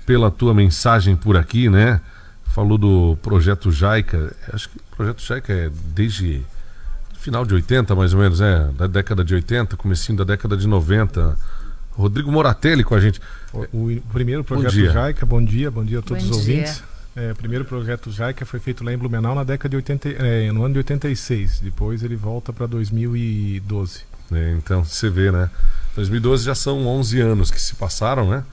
pela tua mensagem por aqui, né? Falou do Projeto Jaica. Acho que o Projeto Jaica é desde final de 80, mais ou menos, né? Da década de 80, comecinho da década de 90. Rodrigo Moratelli com a gente. O primeiro Projeto Jaica, bom dia a todos os ouvintes. O primeiro Projeto Jaica foi feito lá em Blumenau na década de 80, no ano de 86. Depois ele volta para 2012. Então, você vê, né? 2012 já são 11 anos que se passaram, né?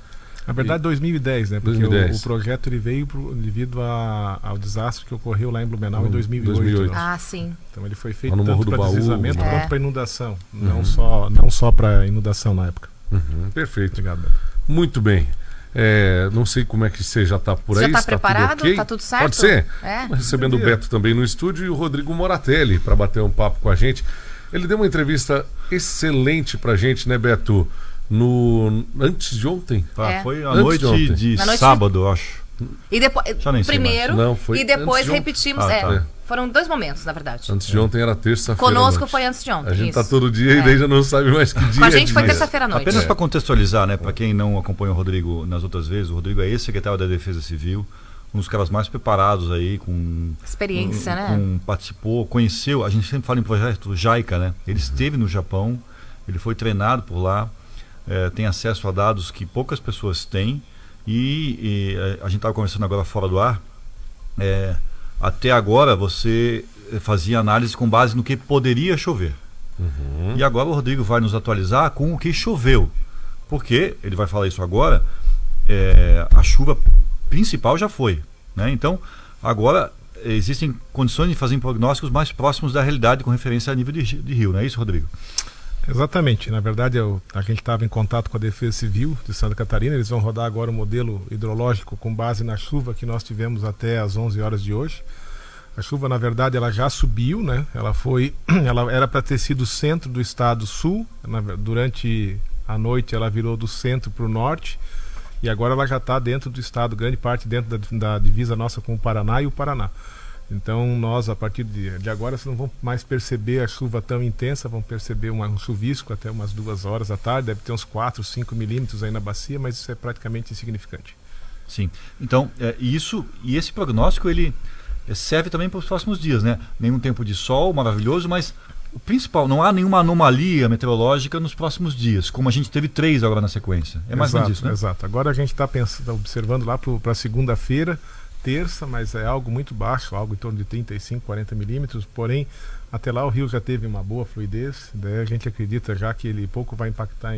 Na verdade, 2010, né? Porque 2010. O projeto ele veio devido ao desastre que ocorreu lá em Blumenau em 2008. Ah, sim. Então ele foi feito tanto para deslizamento quanto para inundação. Não só para inundação na época. Perfeito. Obrigado, Beto. Muito bem. Não sei como é que você já está por aí. Já está preparado? Está tudo certo? Pode ser? Recebendo o Beto também no estúdio e o Rodrigo Moratelli para bater um papo com a gente. Ele deu uma entrevista excelente pra gente, né, Beto? Antes de ontem? Foi a noite de sábado, eu acho. E depois, primeiro, e depois repetimos. Foram 2 momentos, na verdade. Antes de ontem era terça-feira. Conosco foi antes de ontem. A gente tá todo dia e daí já não sabe mais que dia. Com a gente foi terça-feira à noite. Apenas para contextualizar, né? Para quem não acompanha o Rodrigo nas outras vezes, o Rodrigo é ex-secretário da Defesa Civil, um dos caras mais preparados aí, com experiência, né? Participou, conheceu, a gente sempre fala em projeto Jaica, né? Ele esteve no Japão, ele foi treinado por lá, tem acesso a dados que poucas pessoas têm e a gente estava conversando agora fora do ar, até agora você fazia análise com base no que poderia chover. E agora o Rodrigo vai nos atualizar com o que choveu, porque, ele vai falar isso agora, a chuva principal já foi, né? Então agora existem condições de fazer prognósticos mais próximos da realidade com referência a nível de rio, não é isso, Rodrigo? Exatamente, na verdade a gente estava em contato com a Defesa Civil de Santa Catarina. Eles vão rodar agora o modelo hidrológico com base na chuva que nós tivemos até as 11 horas de hoje. A chuva, na verdade, ela já subiu, né? Ela era para ter sido centro do estado sul, durante a noite ela virou do centro para o norte. E agora ela já está dentro do estado, grande parte dentro da divisa nossa com o Paraná e o Paraná. Então nós, a partir de agora, vocês não vão mais perceber a chuva tão intensa, vão perceber um chuvisco até umas 2 horas da tarde, deve ter uns 4, 5 milímetros aí na bacia, mas isso é praticamente insignificante. Sim, então esse prognóstico ele serve também para os próximos dias, né? Nenhum tempo de sol maravilhoso, mas o principal, não há nenhuma anomalia meteorológica nos próximos dias, como a gente teve 3 agora na sequência. Mais ou menos isso, né? Exato. Agora a gente está observando lá para segunda-feira, terça, mas é algo muito baixo, algo em torno de 35, 40 milímetros, porém, até lá o rio já teve uma boa fluidez, daí a gente acredita já que ele pouco vai impactar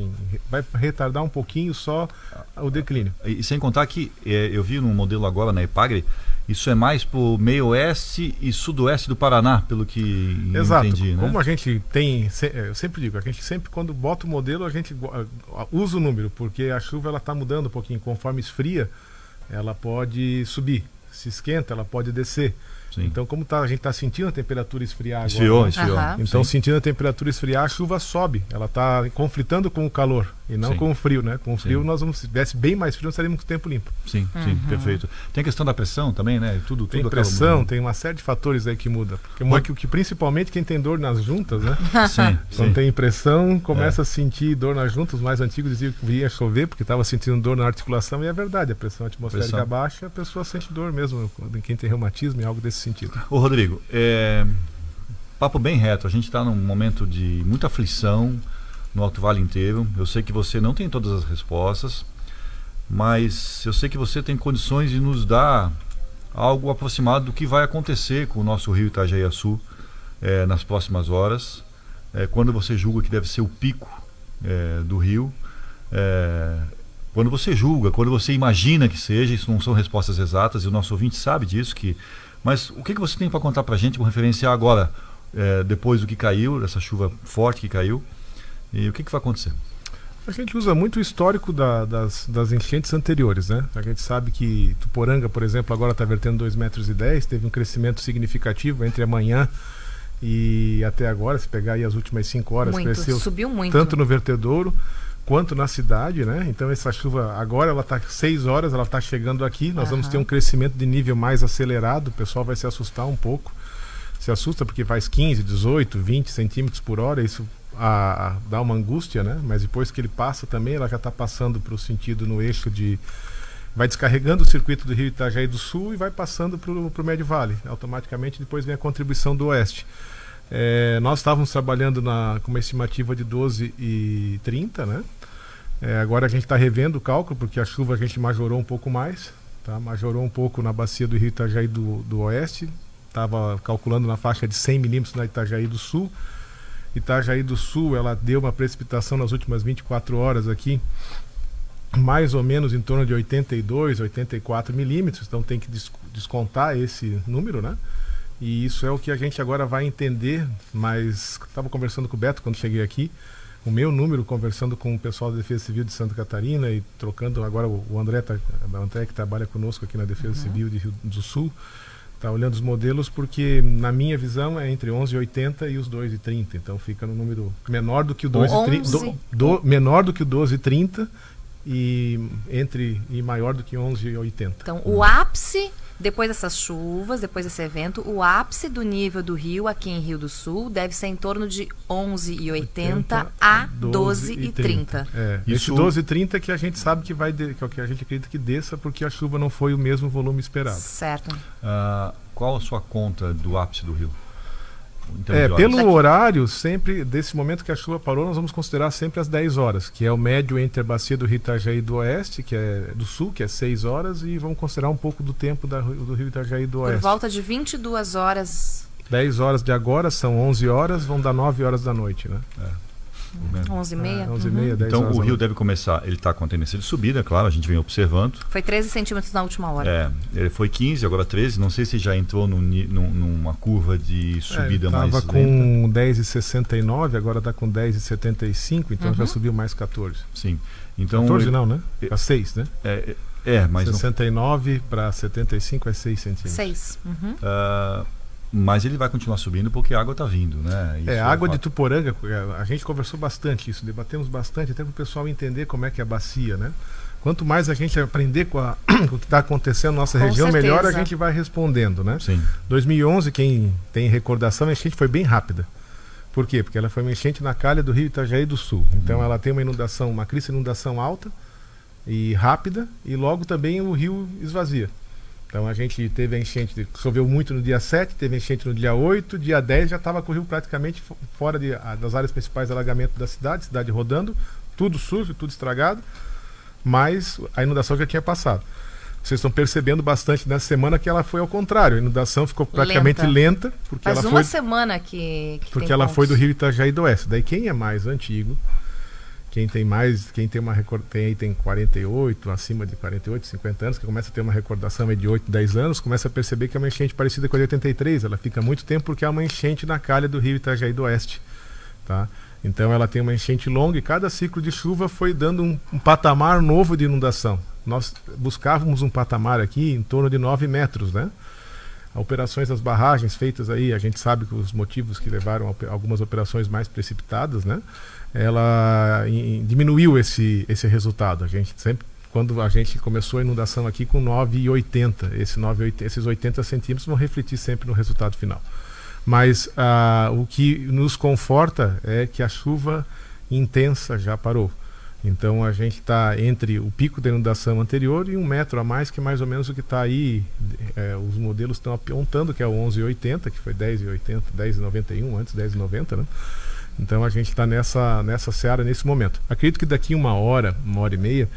vai retardar um pouquinho só o declínio. E sem contar que eu vi num modelo agora na EPAGRE, isso é mais para o meio oeste e sudoeste do Paraná, pelo que entendi, né? Como a gente tem, eu sempre digo, a gente sempre quando bota o modelo, a gente usa o número, porque a chuva ela está mudando um pouquinho, conforme esfria, ela pode subir, se esquenta, ela pode descer. Sim. Então, como a gente está sentindo a temperatura esfriar agora, esfriou. Então, sentindo a temperatura esfriar, a chuva sobe. Ela está conflitando com o calor e não com o frio, né? Com o frio, nós vamos, se tivesse bem mais frio, nós estaríamos com o tempo limpo. Sim, perfeito. Tem a questão da pressão também, né? Tem pressão, tem uma série de fatores aí que muda. Porque principalmente quem tem dor nas juntas, né? Quando tem pressão, começa a sentir dor nas juntas. Os mais antigos diziam que ia chover porque estava sentindo dor na articulação, e é verdade, a pressão atmosférica baixa, a pessoa sente dor mesmo. Quem tem reumatismo e algo desse sentido. Ô Rodrigo, papo bem reto, a gente está num momento de muita aflição no Alto Vale inteiro. Eu sei que você não tem todas as respostas, mas eu sei que você tem condições de nos dar algo aproximado do que vai acontecer com o nosso rio Itajaí-Açu nas próximas horas, quando você julga que deve ser o pico do rio, quando você julga, quando você imagina que seja. Isso não são respostas exatas e o nosso ouvinte sabe disso, mas o que você tem para contar para a gente com referência agora, depois do que caiu, dessa chuva forte que caiu, e o que vai acontecer? A gente usa muito o histórico das enchentes anteriores, né? A gente sabe que Tuporanga, por exemplo, agora está vertendo 2,10 metros, teve um crescimento significativo entre amanhã e até agora. Se pegar aí as últimas 5 horas, cresceu, subiu muito, tanto no vertedouro quanto na cidade, né? Então essa chuva agora, ela está 6 horas, ela está chegando aqui, nós vamos ter um crescimento de nível mais acelerado, o pessoal vai se assustar um pouco, se assusta porque faz 15, 18, 20 centímetros por hora, isso dá uma angústia, né? Mas depois que ele passa também, ela já está passando para o sentido no eixo de... Vai descarregando o circuito do Rio Itajaí do Sul e vai passando para o Médio Vale. Automaticamente depois vem a contribuição do Oeste. Nós estávamos trabalhando com uma estimativa de 12,30, né? Agora a gente está revendo o cálculo, porque a chuva a gente majorou um pouco mais, tá? Majorou um pouco na bacia do Rio Itajaí do Oeste. Estava calculando na faixa de 100 milímetros na Itajaí do Sul. Itajaí do Sul, ela deu uma precipitação nas últimas 24 horas aqui, mais ou menos em torno de 82, 84 milímetros, então tem que descontar esse número, né? E isso é o que a gente agora vai entender, mas estava conversando com o Beto quando cheguei aqui, o meu número, conversando com o pessoal da Defesa Civil de Santa Catarina e trocando agora o André, que trabalha conosco aqui na Defesa Civil de Rio do Sul, está olhando os modelos, porque na minha visão é entre 11,80 e os 2,30, então fica no número menor do que o 12,30, menor do que o 12,30 e maior do que 11,80. Então, o ápice, depois dessas chuvas, depois desse evento, o ápice do nível do rio aqui em Rio do Sul deve ser em torno de 11,80 a 12,30. Esse 12,30 que a gente sabe que vai, que é o que a gente acredita que desça, porque a chuva não foi o mesmo volume esperado. Certo. Qual a sua conta do ápice do rio? Pelo horário, sempre, desse momento que a chuva parou, nós vamos considerar sempre as 10 horas, que é o médio entre a bacia do Rio Itajaí do Oeste, que é do Sul, que é 6 horas, e vamos considerar um pouco do tempo do Rio Itajaí do Oeste. Por volta de 22 horas. 10 horas de agora, são 11 horas, vão dar 9 horas da noite, né? 11h30. 11h30, 10 então horas o rio deve começar, ele está com a tendência de subida, claro, a gente vem observando. Foi 13 centímetros na última hora. Ele foi 15, agora 13, não sei se já entrou numa curva de subida mais lenta. Estava com 10,69, agora está com 10,75, então já subiu mais 14. Sim. Então, 14 não, né? Para 6, né? Mas 69 para 75 é 6 centímetros. 6. Mas ele vai continuar subindo porque a água está vindo, né? Isso a água de Tuporanga, a gente conversou bastante isso, debatemos bastante, até para o pessoal entender como é que é a bacia, né? Quanto mais a gente aprender com o que está acontecendo na nossa região, certeza, melhor a gente vai respondendo, né? Sim. 2011, quem tem recordação, a enchente foi bem rápida. Por quê? Porque ela foi uma enchente na calha do Rio Itajaí do Sul. Então ela tem uma inundação, uma crise de inundação alta e rápida, e logo também o rio esvazia. Então a gente teve a enchente, choveu muito no dia 7, teve a enchente no dia 8, dia 10 já estava com o rio praticamente fora das áreas principais de alagamento da cidade rodando, tudo sujo, tudo estragado, mas a inundação já tinha passado. Vocês estão percebendo bastante nessa semana que ela foi ao contrário, a inundação ficou praticamente lenta porque faz ela uma semana que porque ela foi do Rio Itajaí do Oeste. Daí quem é mais antigo, quem tem 48, acima de 48, 50 anos, que começa a ter uma recordação de 8, 10 anos, começa a perceber que é uma enchente parecida com a de 83. Ela fica muito tempo porque é uma enchente na calha do Rio Itajaí do Oeste. Tá? Então ela tem uma enchente longa e cada ciclo de chuva foi dando um patamar novo de inundação. Nós buscávamos um patamar aqui em torno de 9 metros, né? Operações das barragens feitas aí, a gente sabe que os motivos que levaram a algumas operações mais precipitadas, né? Ela diminuiu esse resultado. A gente sempre, quando a gente começou a inundação aqui com 9,80, esses 80 centímetros vão refletir sempre no resultado final. Mas o que nos conforta é que a chuva intensa já parou. Então a gente está entre o pico da inundação anterior e 1 metro a mais, que é mais ou menos o que está aí. Os modelos estão apontando que é o 11,80, que foi 10,80, 10,91, antes 10,90, né? Então a gente está nessa seara nesse momento. Acredito que daqui 1 hora, 1h30,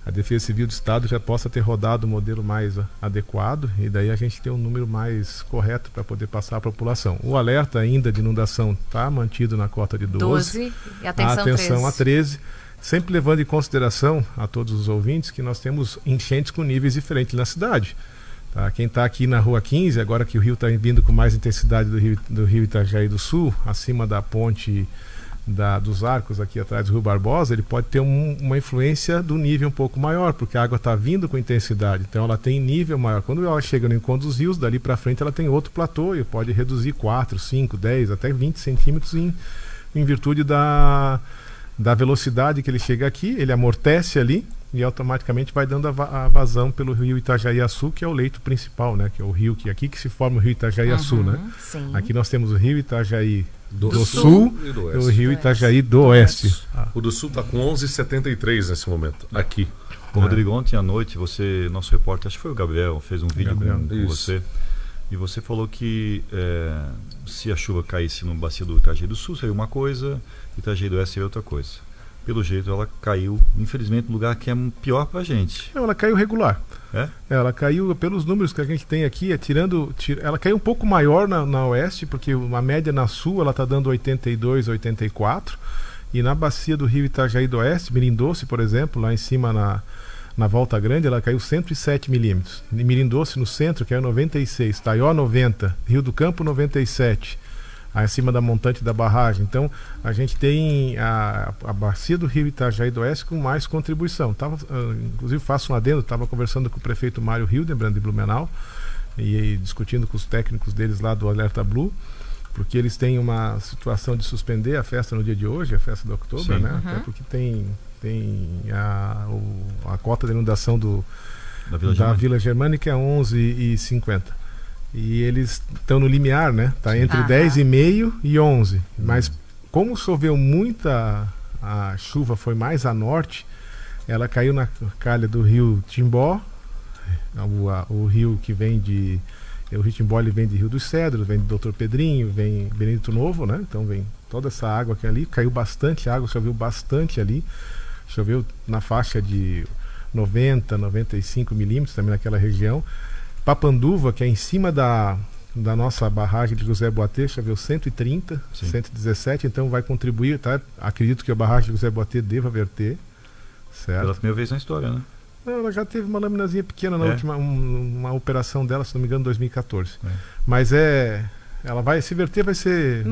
a Defesa Civil do Estado já possa ter rodado o modelo mais adequado e daí a gente tem um número mais correto para poder passar à população. O alerta ainda de inundação está mantido na cota de 12 e atenção 13. A 13, sempre levando em consideração a todos os ouvintes que nós temos enchentes com níveis diferentes na cidade. Tá? Quem está aqui na Rua 15, agora que o rio está vindo com mais intensidade do rio Itajaí do Sul, acima da ponte dos Arcos aqui atrás do Rio Barbosa, ele pode ter uma influência do nível um pouco maior, porque a água está vindo com intensidade, então ela tem nível maior. Quando ela chega no encontro dos rios, dali para frente ela tem outro platô e pode reduzir 4, 5, 10, até 20 centímetros em virtude da velocidade que ele chega aqui, ele amortece ali e automaticamente vai dando a vazão pelo rio Itajaí-Açu, que é o leito principal, né? Que é o rio aqui que se forma o rio Itajaí-Açu, né? Sim. Aqui nós temos o rio Itajaí do sul e do e o oeste. rio Itajaí do oeste. O do sul está com 11,73 nesse momento, aqui. Ô, Rodrigo, ontem à noite, nosso repórter, acho que foi o Gabriel, fez um vídeo com você. E você falou que se a chuva caísse no bacia do Itajaí do Sul, seria uma coisa, Itajaí do Oeste seria outra coisa. Pelo jeito, ela caiu, infelizmente, no lugar que é pior pra gente. Não, ela caiu regular. É? Ela caiu, pelos números que a gente tem aqui, ela caiu um pouco maior na oeste, porque a média na sul ela está dando 82, 84. E na bacia do rio Itajaí do Oeste, Mirim-Doce, por exemplo, lá em cima na Volta Grande, ela caiu 107 milímetros. Mirim-Doce no centro caiu 96, Taió 90, Rio do Campo 97, acima da montante da barragem. Então a gente tem a bacia do rio Itajaí do Oeste com mais contribuição. Inclusive faço um adendo, estava conversando com o prefeito Mário Hildenbrand de Blumenau e discutindo com os técnicos deles lá do Alerta Blue, porque eles têm uma situação de suspender a festa no dia de hoje, a festa de outubro, né? Até porque tem a cota de inundação da Vila Germânica é 11,50. E eles estão no limiar, né? Está entre 10,5 e 11. Mas como choveu muita, a chuva foi mais a norte, ela caiu na calha do rio Timbó, o rio que vem de... O rio Timbó ele vem de Rio dos Cedros, vem de Doutor Pedrinho, vem Benedito Novo, né? Então vem toda essa água que ali, caiu bastante água, choveu bastante ali. Choveu na faixa de 90, 95 milímetros também naquela região. Papanduva, que é em cima da nossa barragem de José Boatê, choveu 130, 117, então vai contribuir, tá? Acredito que a barragem de José Boatê deva verter, certo? Pela primeira vez na história, né? Não, ela já teve uma laminazinha pequena na última, uma operação dela, se não me engano, em 2014. Mas ela vai se verter, vai ser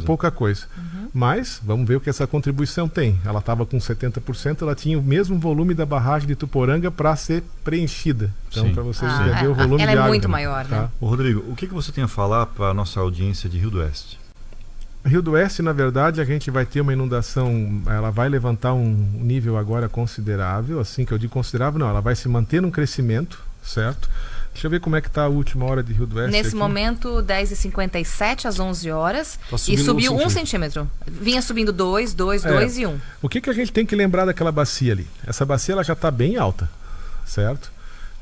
pouca coisa. Mas vamos ver o que essa contribuição tem. Ela estava com 70%, ela tinha o mesmo volume da barragem de Tuporanga para ser preenchida. Então, para vocês entenderem o volume de água. Ela é muito maior, né? Ô, Rodrigo, o que você tem a falar para a nossa audiência de Rio do Oeste? Rio do Oeste, na verdade, a gente vai ter uma inundação, ela vai levantar um nível agora considerável, assim que eu digo considerável, não, ela vai se manter num crescimento, certo? Deixa eu ver como é que está a última hora de Rio do Oeste. Nesse aqui. momento, 10h57 às 11 horas. E subiu 1 centímetro. Vinha subindo 2 e 1. O que a gente tem que lembrar daquela bacia ali? Essa bacia ela já está bem alta, certo?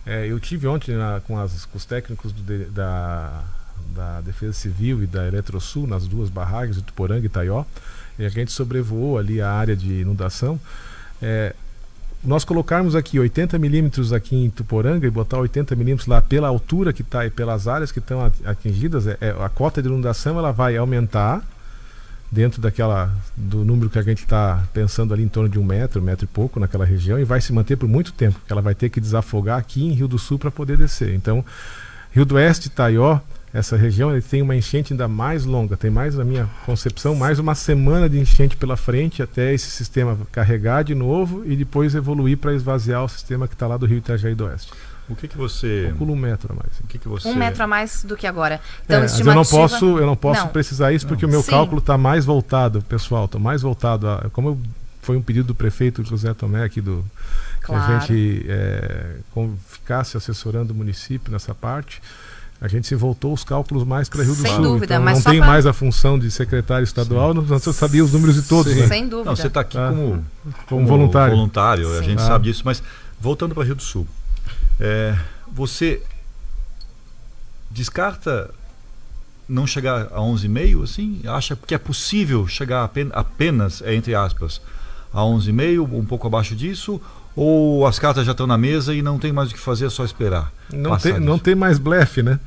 Eu tive ontem com os técnicos da Defesa Civil e da Eletrosul nas duas barragens, de Tuporanga e Taió, e a gente sobrevoou ali a área de inundação. Nós colocarmos aqui 80 milímetros aqui em Tuporanga e botar 80 milímetros lá pela altura que está e pelas áreas que estão atingidas, a cota de inundação ela vai aumentar dentro do número que a gente está pensando ali em torno de 1 metro e pouco naquela região, e vai se manter por muito tempo, porque ela vai ter que desafogar aqui em Rio do Sul para poder descer. Então, Rio do Oeste e Taió, essa região ele tem uma enchente ainda mais longa, tem mais, na minha concepção, mais uma semana de enchente pela frente até esse sistema carregar de novo e depois evoluir para esvaziar o sistema que está lá do rio Itajaí do Oeste. O que você... Calcula 1 metro a mais. O que você... 1 metro a mais do que agora. Então, mas eu não posso precisar isso porque o meu cálculo está mais voltado, pessoal, está mais voltado a... Como foi um pedido do prefeito José Tomé aqui que a gente ficasse assessorando o município nessa parte. A gente se voltou os cálculos mais para Rio do Sul. Sem dúvida, então, mas não tem mais a função de secretário estadual, não sabia os números de todos. Né? Sem dúvida. Não, você está aqui como voluntário. A gente sabe disso, mas voltando para Rio do Sul, você descarta não chegar a 11,5, assim? Acha que é possível chegar apenas, entre aspas, a 11,5, um pouco abaixo disso? Ou as cartas já estão na mesa e não tem mais o que fazer, é só esperar? Não tem mais blefe, né?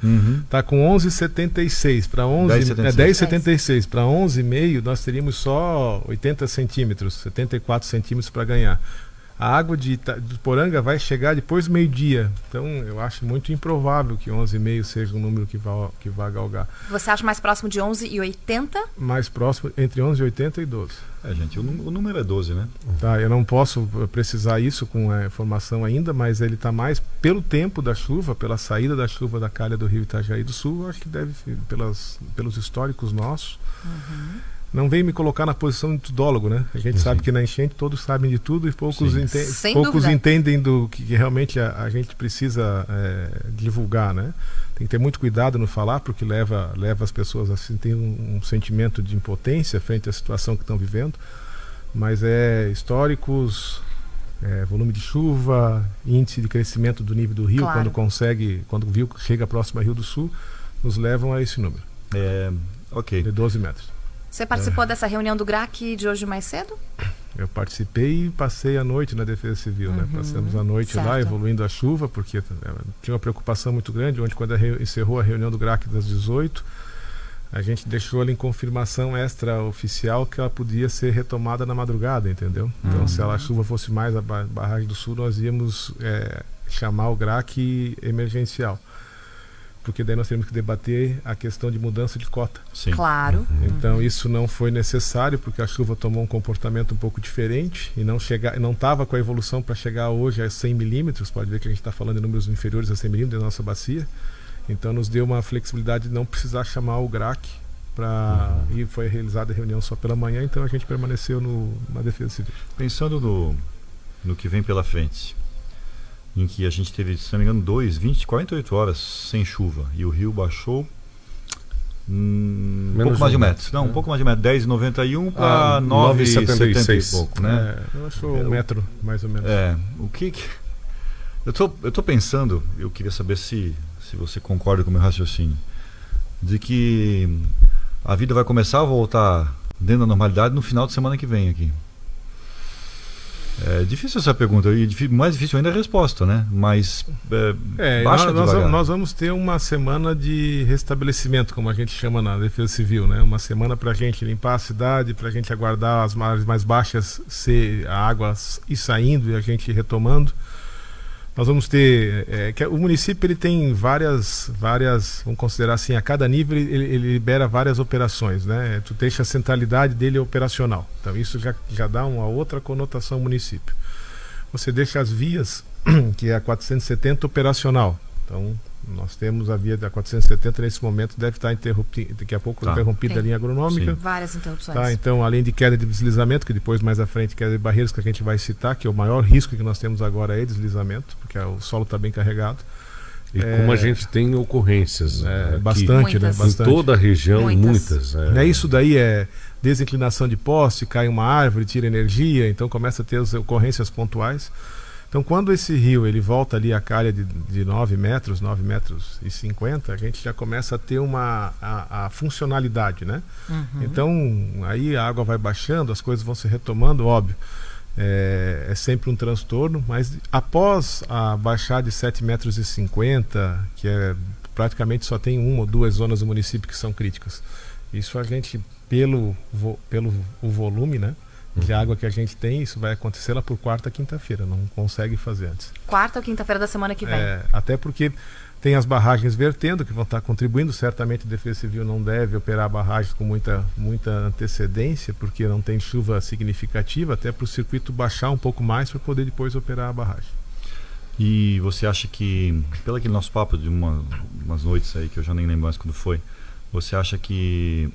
Tá com 11,76 para 10,76 para 11,5, nós teríamos só 80 centímetros, 74 centímetros para ganhar. A água de Poranga vai chegar depois do meio-dia. Então, eu acho muito improvável que 11,5 seja um número que vá galgar. Você acha mais próximo de 11,80? Mais próximo, entre 11,80 e 12. Gente, o número é 12, né? Tá, eu não posso precisar isso com a informação ainda, mas ele está mais pelo tempo da chuva, pela saída da chuva da calha do rio Itajaí do Sul, acho que deve, pelos históricos nossos, não vem me colocar na posição de tudólogo, né? A gente sabe que na enchente todos sabem de tudo e poucos entendem do que realmente a gente precisa divulgar, né? Tem que ter muito cuidado no falar, porque leva as pessoas a sentir um sentimento de impotência frente à situação que estão vivendo, mas históricos, volume de chuva, índice de crescimento do nível do rio, Claro. quando o rio chega próximo ao Rio do Sul, nos levam a esse número, Ok. de 12 metros. Você participou dessa reunião do GRAC de hoje mais cedo? Eu participei e passei a noite na Defesa Civil, né? Passamos a noite lá, certo. evoluindo a chuva, porque tinha uma preocupação muito grande, onde quando encerrou a reunião do GRAC das 18, a gente deixou ela em confirmação extraoficial que ela podia ser retomada na madrugada, entendeu? Então, se a chuva fosse mais a barragem do Sul, nós íamos chamar o GRAC emergencial. Porque daí nós temos que debater a questão de mudança de cota. Sim. Claro. Então isso não foi necessário, porque a chuva tomou um comportamento um pouco diferente e não estava com a evolução para chegar hoje a 100 milímetros. Pode ver que a gente está falando de números inferiores a 100 milímetros da nossa bacia. Então nos deu uma flexibilidade de não precisar chamar o GRAC e foi realizada a reunião só pela manhã, então a gente permaneceu na Defesa Civil. Pensando no que vem pela frente, em que a gente teve, se não me engano, 48 horas sem chuva e o rio baixou um pouco mais de um metro. Não, um pouco mais de um metro, 10,91 para 9,70 e pouco, né? Eu acho um metro, mais ou menos. O que eu tô pensando, eu queria saber se você concorda com o meu raciocínio, de que a vida vai começar a voltar dentro da normalidade no final de semana que vem aqui. É difícil essa pergunta, e mais difícil ainda é a resposta, né? Mas baixa devagar. Nós vamos ter uma semana de restabelecimento, como a gente chama na Defesa Civil, né? Uma semana para a gente limpar a cidade, para a gente aguardar as margens mais baixas, a água ir saindo e a gente retomando. Nós vamos ter... o município ele tem várias, vamos considerar assim, a cada nível ele libera várias operações, né? Tu deixa a centralidade dele operacional. Então isso já dá uma outra conotação ao município. Você deixa as vias, que é a 470 operacional. Então nós temos a via da 470 nesse momento, deve estar daqui a pouco interrompida a linha agronômica. Sim. Várias interrupções. Então, além de queda de deslizamento, que depois mais à frente queda de barreiras que a gente vai citar, que é o maior risco que nós temos agora é deslizamento, porque o solo está bem carregado. E como a gente tem ocorrências bastante, né? Muitas. em toda a região, muitas. Isso daí é desinclinação de poste, cai uma árvore, tira energia, então começa a ter as ocorrências pontuais. Então, quando esse rio ele volta ali a calha de 9 metros, 9 metros e 50, a gente já começa a ter a funcionalidade, né? Então, aí a água vai baixando, as coisas vão se retomando, óbvio. É sempre um transtorno, mas após a baixar de 7 metros e 50, que praticamente só tem uma ou duas zonas do município que são críticas. Isso a gente, pelo o volume, né? De água que a gente tem, isso vai acontecer lá por quarta, quinta-feira, não consegue fazer antes. Quarta ou quinta-feira da semana que vem. Até porque tem as barragens vertendo, que vão estar contribuindo, certamente a Defesa Civil não deve operar barragens com muita antecedência, porque não tem chuva significativa, até para o circuito baixar um pouco mais para poder depois operar a barragem. E você acha que, pelo aquele nosso papo de umas noites aí, que eu já nem lembro mais quando foi, você acha que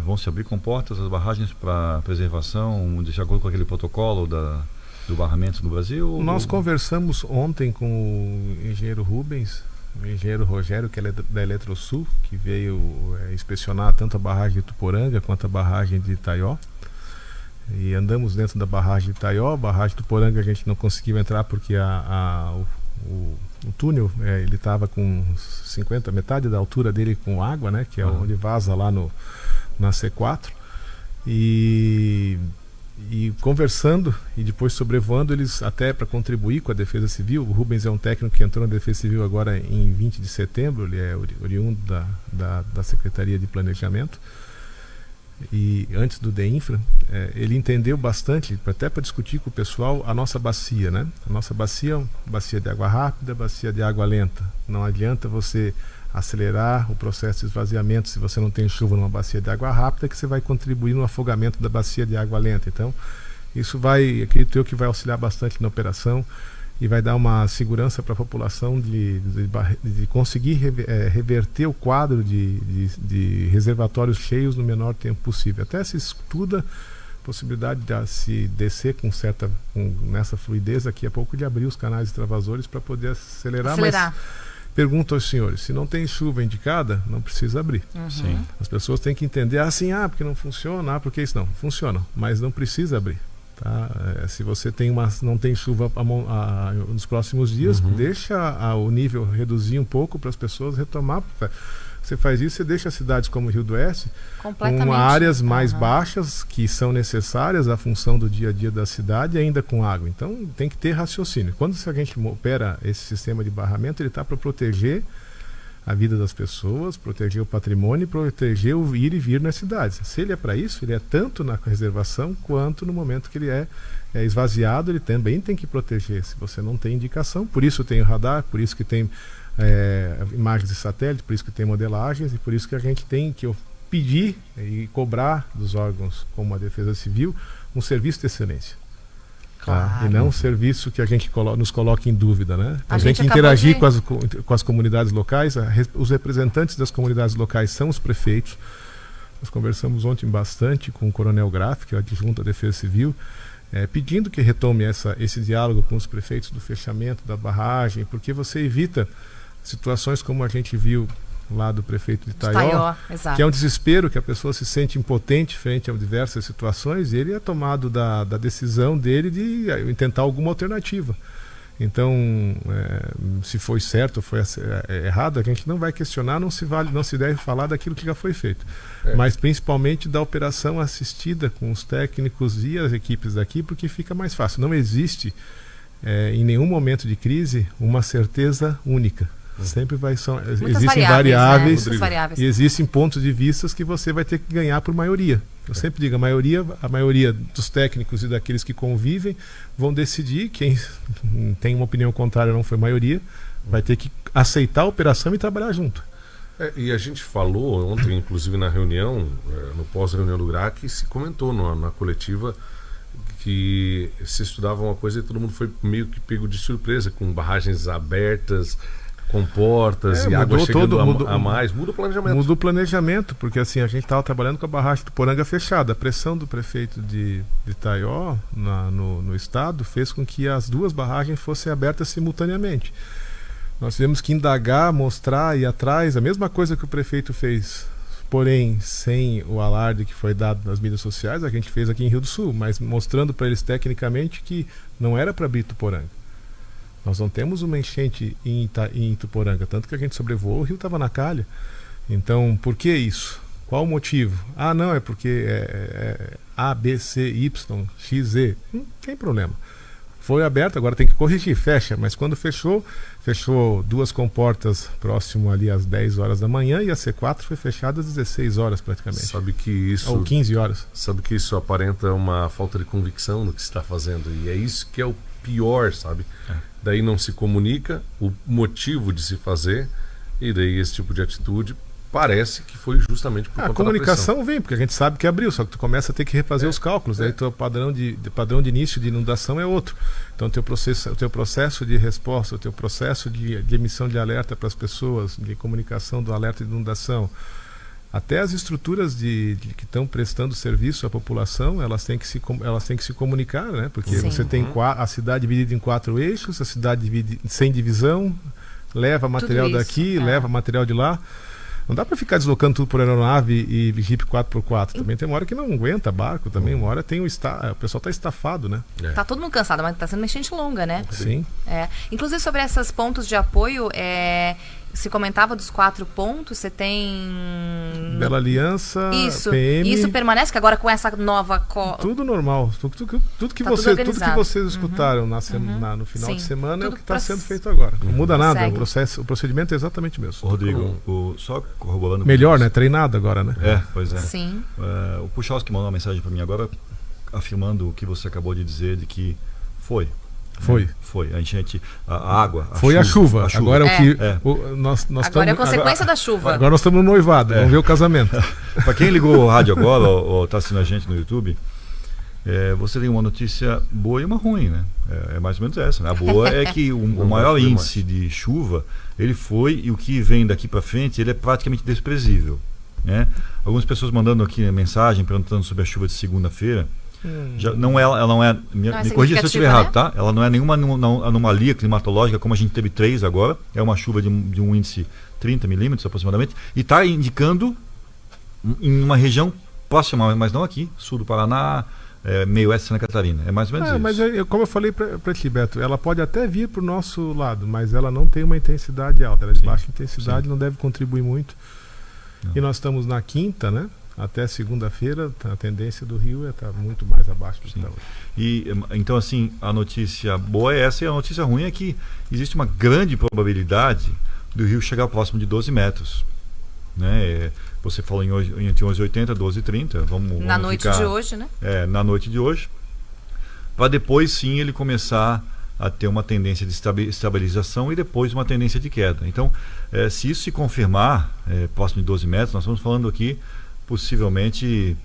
vão se abrir comportas as barragens para preservação, de acordo com aquele protocolo do barramento no Brasil? Nós conversamos ontem com o engenheiro Rubens, o engenheiro Rogério, que é da Eletrosul, que veio inspecionar tanto a barragem de Tuporanga quanto a barragem de Itaió. E andamos dentro da barragem de Itaió. A barragem de Tuporanga a gente não conseguiu entrar porque o túnel ele estava com 50, metade da altura dele com água, né? Que é onde vaza lá na C4. E conversando e depois sobrevoando, eles até para contribuir com a Defesa Civil. O Rubens é um técnico que entrou na Defesa Civil agora em 20 de setembro, ele é oriundo da Secretaria de Planejamento e antes do DEINFRA. Ele entendeu bastante, até para discutir com o pessoal, a nossa bacia, né? A nossa bacia é uma bacia de água rápida, bacia de água lenta. Não adianta você acelerar o processo de esvaziamento se você não tem chuva numa bacia de água rápida, que você vai contribuir no afogamento da bacia de água lenta. Então, isso acredito eu que vai auxiliar bastante na operação. e vai dar uma segurança para a população de conseguir reverter o quadro de reservatórios cheios no menor tempo possível. Até se estuda a possibilidade de se descer nessa fluidez daqui a pouco, de abrir os canais extravasores para poder acelerar. Mas pergunto aos senhores, se não tem chuva indicada, não precisa abrir. Sim. As pessoas têm que entender, porque não funciona, porque isso não funciona, mas não precisa abrir. Tá? Se você não tem chuva nos próximos dias, deixa o nível reduzir um pouco para as pessoas retomar. Você faz isso, você deixa cidades como o Rio do Oeste com áreas mais baixas, que são necessárias à função do dia a dia da cidade, ainda com água. Então tem que ter raciocínio. Quando a gente opera esse sistema de barramento, ele está para proteger a vida das pessoas, proteger o patrimônio, proteger o ir e vir nas cidades. Se ele é para isso, ele é tanto na reservação quanto no momento que ele é esvaziado, ele também tem que proteger. Se você não tem indicação, por isso tem o radar, por isso que tem imagens de satélite, por isso que tem modelagens, e por isso que a gente tem que pedir e cobrar dos órgãos como a Defesa Civil um serviço de excelência. Claro. E não um serviço que a gente nos coloque em dúvida, né? A gente interagir com as comunidades locais. Os representantes das comunidades locais são os prefeitos. Nós conversamos ontem bastante com o Coronel Graff, que é o adjunto da Defesa Civil, pedindo que retome esse diálogo com os prefeitos do fechamento da barragem, porque você evita situações como a gente viu lá do prefeito de Itaió, que é um desespero, que a pessoa se sente impotente frente a diversas situações, e ele é tomado da decisão dele de tentar alguma alternativa. Então, se foi certo ou foi errado, a gente não vai questionar, não se deve falar daquilo que já foi feito. Mas principalmente da operação assistida com os técnicos e as equipes daqui, porque fica mais fácil. Não existe, em nenhum momento de crise, uma certeza única. Sempre existem variáveis, né? E existem pontos de vista que você vai ter que ganhar por maioria. Eu sempre digo, a maioria dos técnicos e daqueles que convivem vão decidir. Quem tem uma opinião contrária, não foi maioria, vai ter que aceitar a operação e trabalhar junto. E a gente falou ontem, inclusive na reunião, no pós-reunião do GRAC, se comentou na coletiva que se estudava uma coisa e todo mundo foi meio que pego de surpresa, com barragens abertas, com portas e água chegando a mais. Muda o planejamento. Muda o planejamento, porque assim, a gente estava trabalhando com a barragem do Poranga fechada. A pressão do prefeito de Itaió no estado fez com que as duas barragens fossem abertas simultaneamente. Nós tivemos que indagar, mostrar, ir atrás, a mesma coisa que o prefeito fez, porém sem o alarde que foi dado nas mídias sociais, a gente fez aqui em Rio do Sul, mas mostrando para eles tecnicamente que não era para abrir Ituporanga. Nós não temos uma enchente em Ituporanga, tanto que a gente sobrevoou, o rio estava na calha. Então, por que isso? Qual o motivo? Não, é porque A, B, C, Y, X, Z. Não tem problema. Foi aberto, agora tem que corrigir, fecha. Mas quando fechou duas comportas próximo ali às 10 horas da manhã, e a C4 foi fechada às 16 horas praticamente. Sabe que isso... Ou 15 horas. Sabe que isso aparenta uma falta de convicção no que se está fazendo. E é isso que é o pior, sabe? Daí não se comunica o motivo de se fazer, e daí esse tipo de atitude parece que foi justamente por conta da pressão. A comunicação vem, porque a gente sabe que abriu, só que tu começa a ter que refazer os cálculos, daí o padrão de início de inundação é outro. Então o teu processo de resposta, o teu processo de emissão de alerta para as pessoas, de comunicação do alerta de inundação, até as estruturas que estão prestando serviço à população, elas têm que se comunicar, né? Porque você tem a cidade dividida em 4 eixos, a cidade divide sem divisão, leva material daqui, leva material de lá. Não dá para ficar deslocando tudo por aeronave e Jeep 4x4. Também tem uma hora que não aguenta barco, também uma hora tem o pessoal está estafado, né? Tá todo mundo cansado, mas está sendo uma enchente longa, né? Sim. Inclusive sobre esses pontos de apoio, se comentava dos 4 pontos, você tem... Bela Aliança, isso, PM... Isso permanece, que agora com essa nova... Tudo normal. Tudo que vocês escutaram no final de semana é o que está sendo feito agora. Não muda nada, o procedimento é exatamente o mesmo. Rodrigo, só corroborando... Melhor, né? Treinado agora, né? Pois é. Sim. O Puchalski mandou uma mensagem para mim agora, afirmando o que você acabou de dizer, de que foi. A enchente, a água. A chuva. Agora é o que. Nós agora é a consequência da chuva. Agora nós estamos no noivado, vamos ver o casamento. Para quem ligou o rádio agora ou está assistindo a gente no YouTube, você tem uma notícia boa e uma ruim, né? É mais ou menos essa, né? A boa é que o maior índice de chuva, ele foi, e o que vem daqui para frente, ele é praticamente desprezível, né? Algumas pessoas mandando aqui mensagem, perguntando sobre a chuva de segunda-feira. Ela não é me corrija se eu estiver errado, né? Tá? Ela não é nenhuma anomalia climatológica, como a gente teve 3 agora. É uma chuva de um índice 30 milímetros aproximadamente, e está indicando em uma região próxima, mas não aqui, sul do Paraná, meio oeste de Santa Catarina. É mais ou menos isso. Mas como eu falei para ti, Beto, ela pode até vir para o nosso lado, mas ela não tem uma intensidade alta, ela é de baixa intensidade, não deve contribuir muito. Não. E nós estamos na quinta, né? Até segunda-feira, a tendência do rio está muito mais abaixo do que está hoje. E então, assim, a notícia boa é essa, e a notícia ruim é que existe uma grande probabilidade do rio chegar próximo de 12 metros. Né? Você falou entre 11h80 e 12h30. Vamos na noite de hoje, né? Na noite de hoje. Para depois, sim, ele começar a ter uma tendência de estabilização e depois uma tendência de queda. Então, se isso se confirmar, próximo de 12 metros, nós estamos falando aqui possivelmente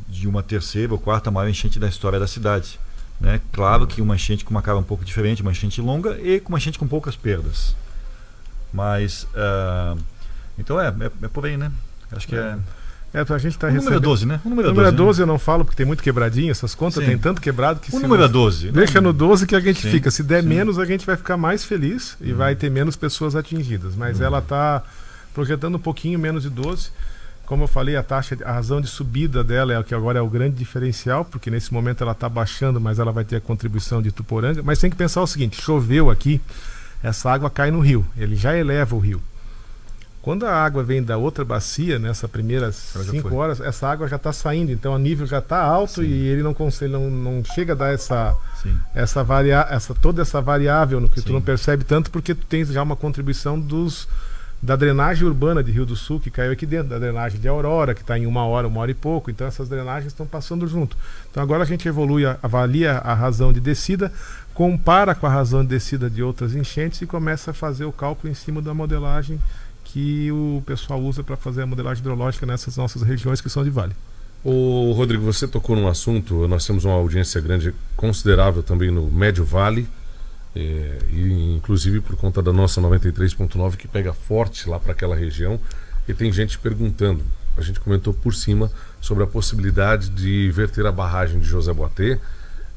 de uma terceira ou quarta maior enchente da história da cidade, né? Claro que uma enchente com uma cara um pouco diferente, uma enchente longa e com uma enchente com poucas perdas, mas então é por aí, né? Acho que a gente tá o número é 12, né? O número é 12, eu não falo porque tem muito quebradinho, essas contas tem tanto quebrado que... O número é 12. Deixa no 12 que a gente fica. Se der menos, a gente vai ficar mais feliz e vai ter menos pessoas atingidas. Mas ela está projetando um pouquinho menos de 12. Como eu falei, a razão de subida dela é o que agora é o grande diferencial, porque nesse momento ela está baixando, mas ela vai ter a contribuição de Ituporanga. Mas tem que pensar o seguinte, choveu aqui, essa água cai no rio, ele já eleva o rio. Quando a água vem da outra bacia, nessas primeiras 5 horas, essa água já está saindo, então o nível já está alto e ele não chega a dar toda essa variável no que tu não percebe tanto, porque tu tens já uma contribuição da drenagem urbana de Rio do Sul, que caiu aqui dentro, da drenagem de Aurora, que está em 1 hora e pouco, então essas drenagens estão passando junto. Então agora a gente avalia a razão de descida, compara com a razão de descida de outras enchentes e começa a fazer o cálculo em cima da modelagem que o pessoal usa para fazer a modelagem hidrológica nessas nossas regiões que são de vale. Ô Rodrigo, você tocou num assunto, nós temos uma audiência grande, considerável também no Médio Vale, e inclusive por conta da nossa 93.9 que pega forte lá para aquela região, e tem gente perguntando, a gente comentou por cima sobre a possibilidade de verter a barragem de José Boatê,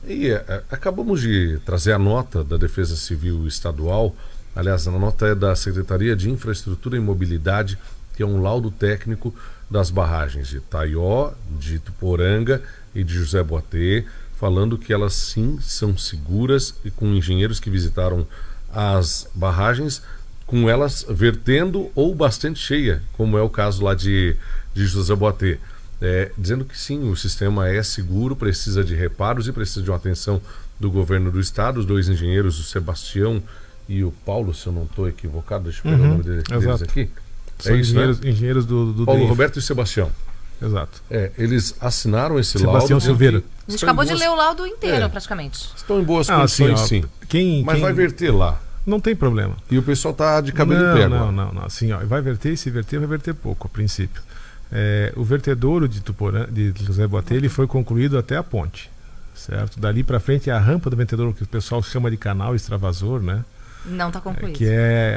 e acabamos de trazer a nota da Defesa Civil Estadual, aliás, a nota é da Secretaria de Infraestrutura e Mobilidade, que é um laudo técnico das barragens de Itaió, de Ituporanga e de José Boatê, falando que elas sim são seguras, e com engenheiros que visitaram as barragens, com elas vertendo ou bastante cheia, como é o caso lá de José Boatê. Dizendo que sim, o sistema é seguro, precisa de reparos e precisa de uma atenção do governo do estado. Os 2 engenheiros, o Sebastião e o Paulo, se eu não estou equivocado, deixa eu pegar o nome deles aqui. São engenheiros do Paulo Roberto e Sebastião. Exato. Eles assinaram esse Sebastião laudo. Silveira. A gente acabou de ler o laudo inteiro, praticamente. Estão em boas condições, sim. Mas vai verter lá. Não tem problema. E o pessoal está de cabelo em pé agora. Não. Assim, vai verter, e se verter, vai verter pouco, a princípio. O vertedouro de José Boatê, ele foi concluído até a ponte, certo? Dali para frente é a rampa do vertedouro, que o pessoal chama de canal extravasor, né? Não está concluído. Que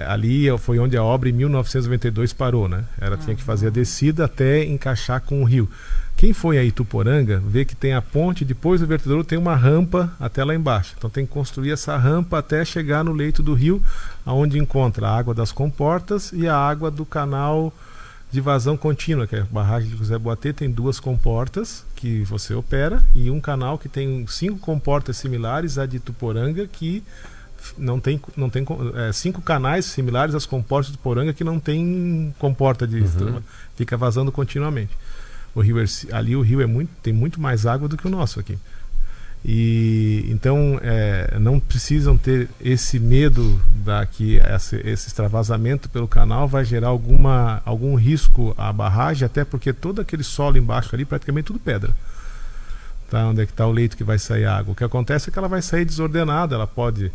ali foi onde a obra em 1992 parou, né? Ela tinha que fazer a descida até encaixar com o rio. Quem foi a Ituporanga vê que tem a ponte, depois do vertedouro tem uma rampa até lá embaixo. Então tem que construir essa rampa até chegar no leito do rio, onde encontra a água das comportas e a água do canal de vazão contínua, que é a barragem de José Boatê, tem 2 comportas que você opera e um canal que tem 5 comportas similares à de Ituporanga, que não tem 5 canais similares às comportas de Ituporanga, que não tem comporta de fica vazando continuamente. O rio tem muito mais água do que o nosso aqui. E então não precisam ter esse medo que esse extravasamento pelo canal vai gerar algum risco à barragem, até porque todo aquele solo embaixo ali praticamente tudo pedra. Tá, onde é que está o leito que vai sair a água? O que acontece é que ela vai sair desordenada, ela pode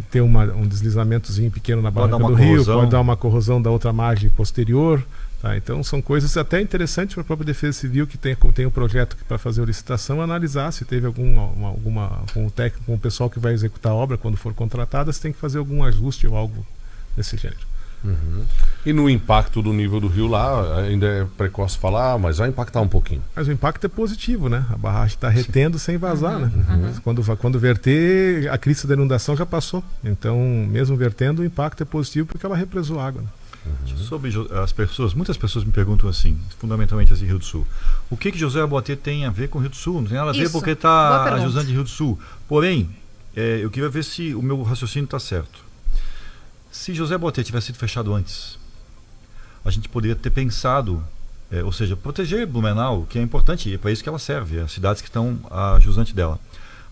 ter um deslizamentozinho pequeno na barranca do rio, pode dar uma corrosão da outra margem posterior. Tá? Então são coisas até interessantes para a própria Defesa Civil, que tem um projeto para fazer a licitação, analisar se teve com o técnico, com o pessoal que vai executar a obra, quando for contratada, se tem que fazer algum ajuste ou algo desse gênero. Uhum. E no impacto do nível do rio lá, ainda é precoce falar, mas vai impactar um pouquinho. Mas o impacto é positivo, né? A barragem está retendo sem vazar, né? Quando verter, a crista da inundação já passou. Então, mesmo vertendo, o impacto é positivo porque ela represou água, né? Sobre as pessoas, muitas pessoas me perguntam assim, fundamentalmente as de Rio do Sul, o que José Boatê tem a ver com o Rio do Sul? Não tem nada a ver porque está a José de Rio do Sul. Porém, eu queria ver se o meu raciocínio está certo. Se José Boatê tivesse sido fechado antes, a gente poderia ter pensado, ou seja, proteger Blumenau, que é importante, é para isso que ela serve, as cidades que estão a jusante dela.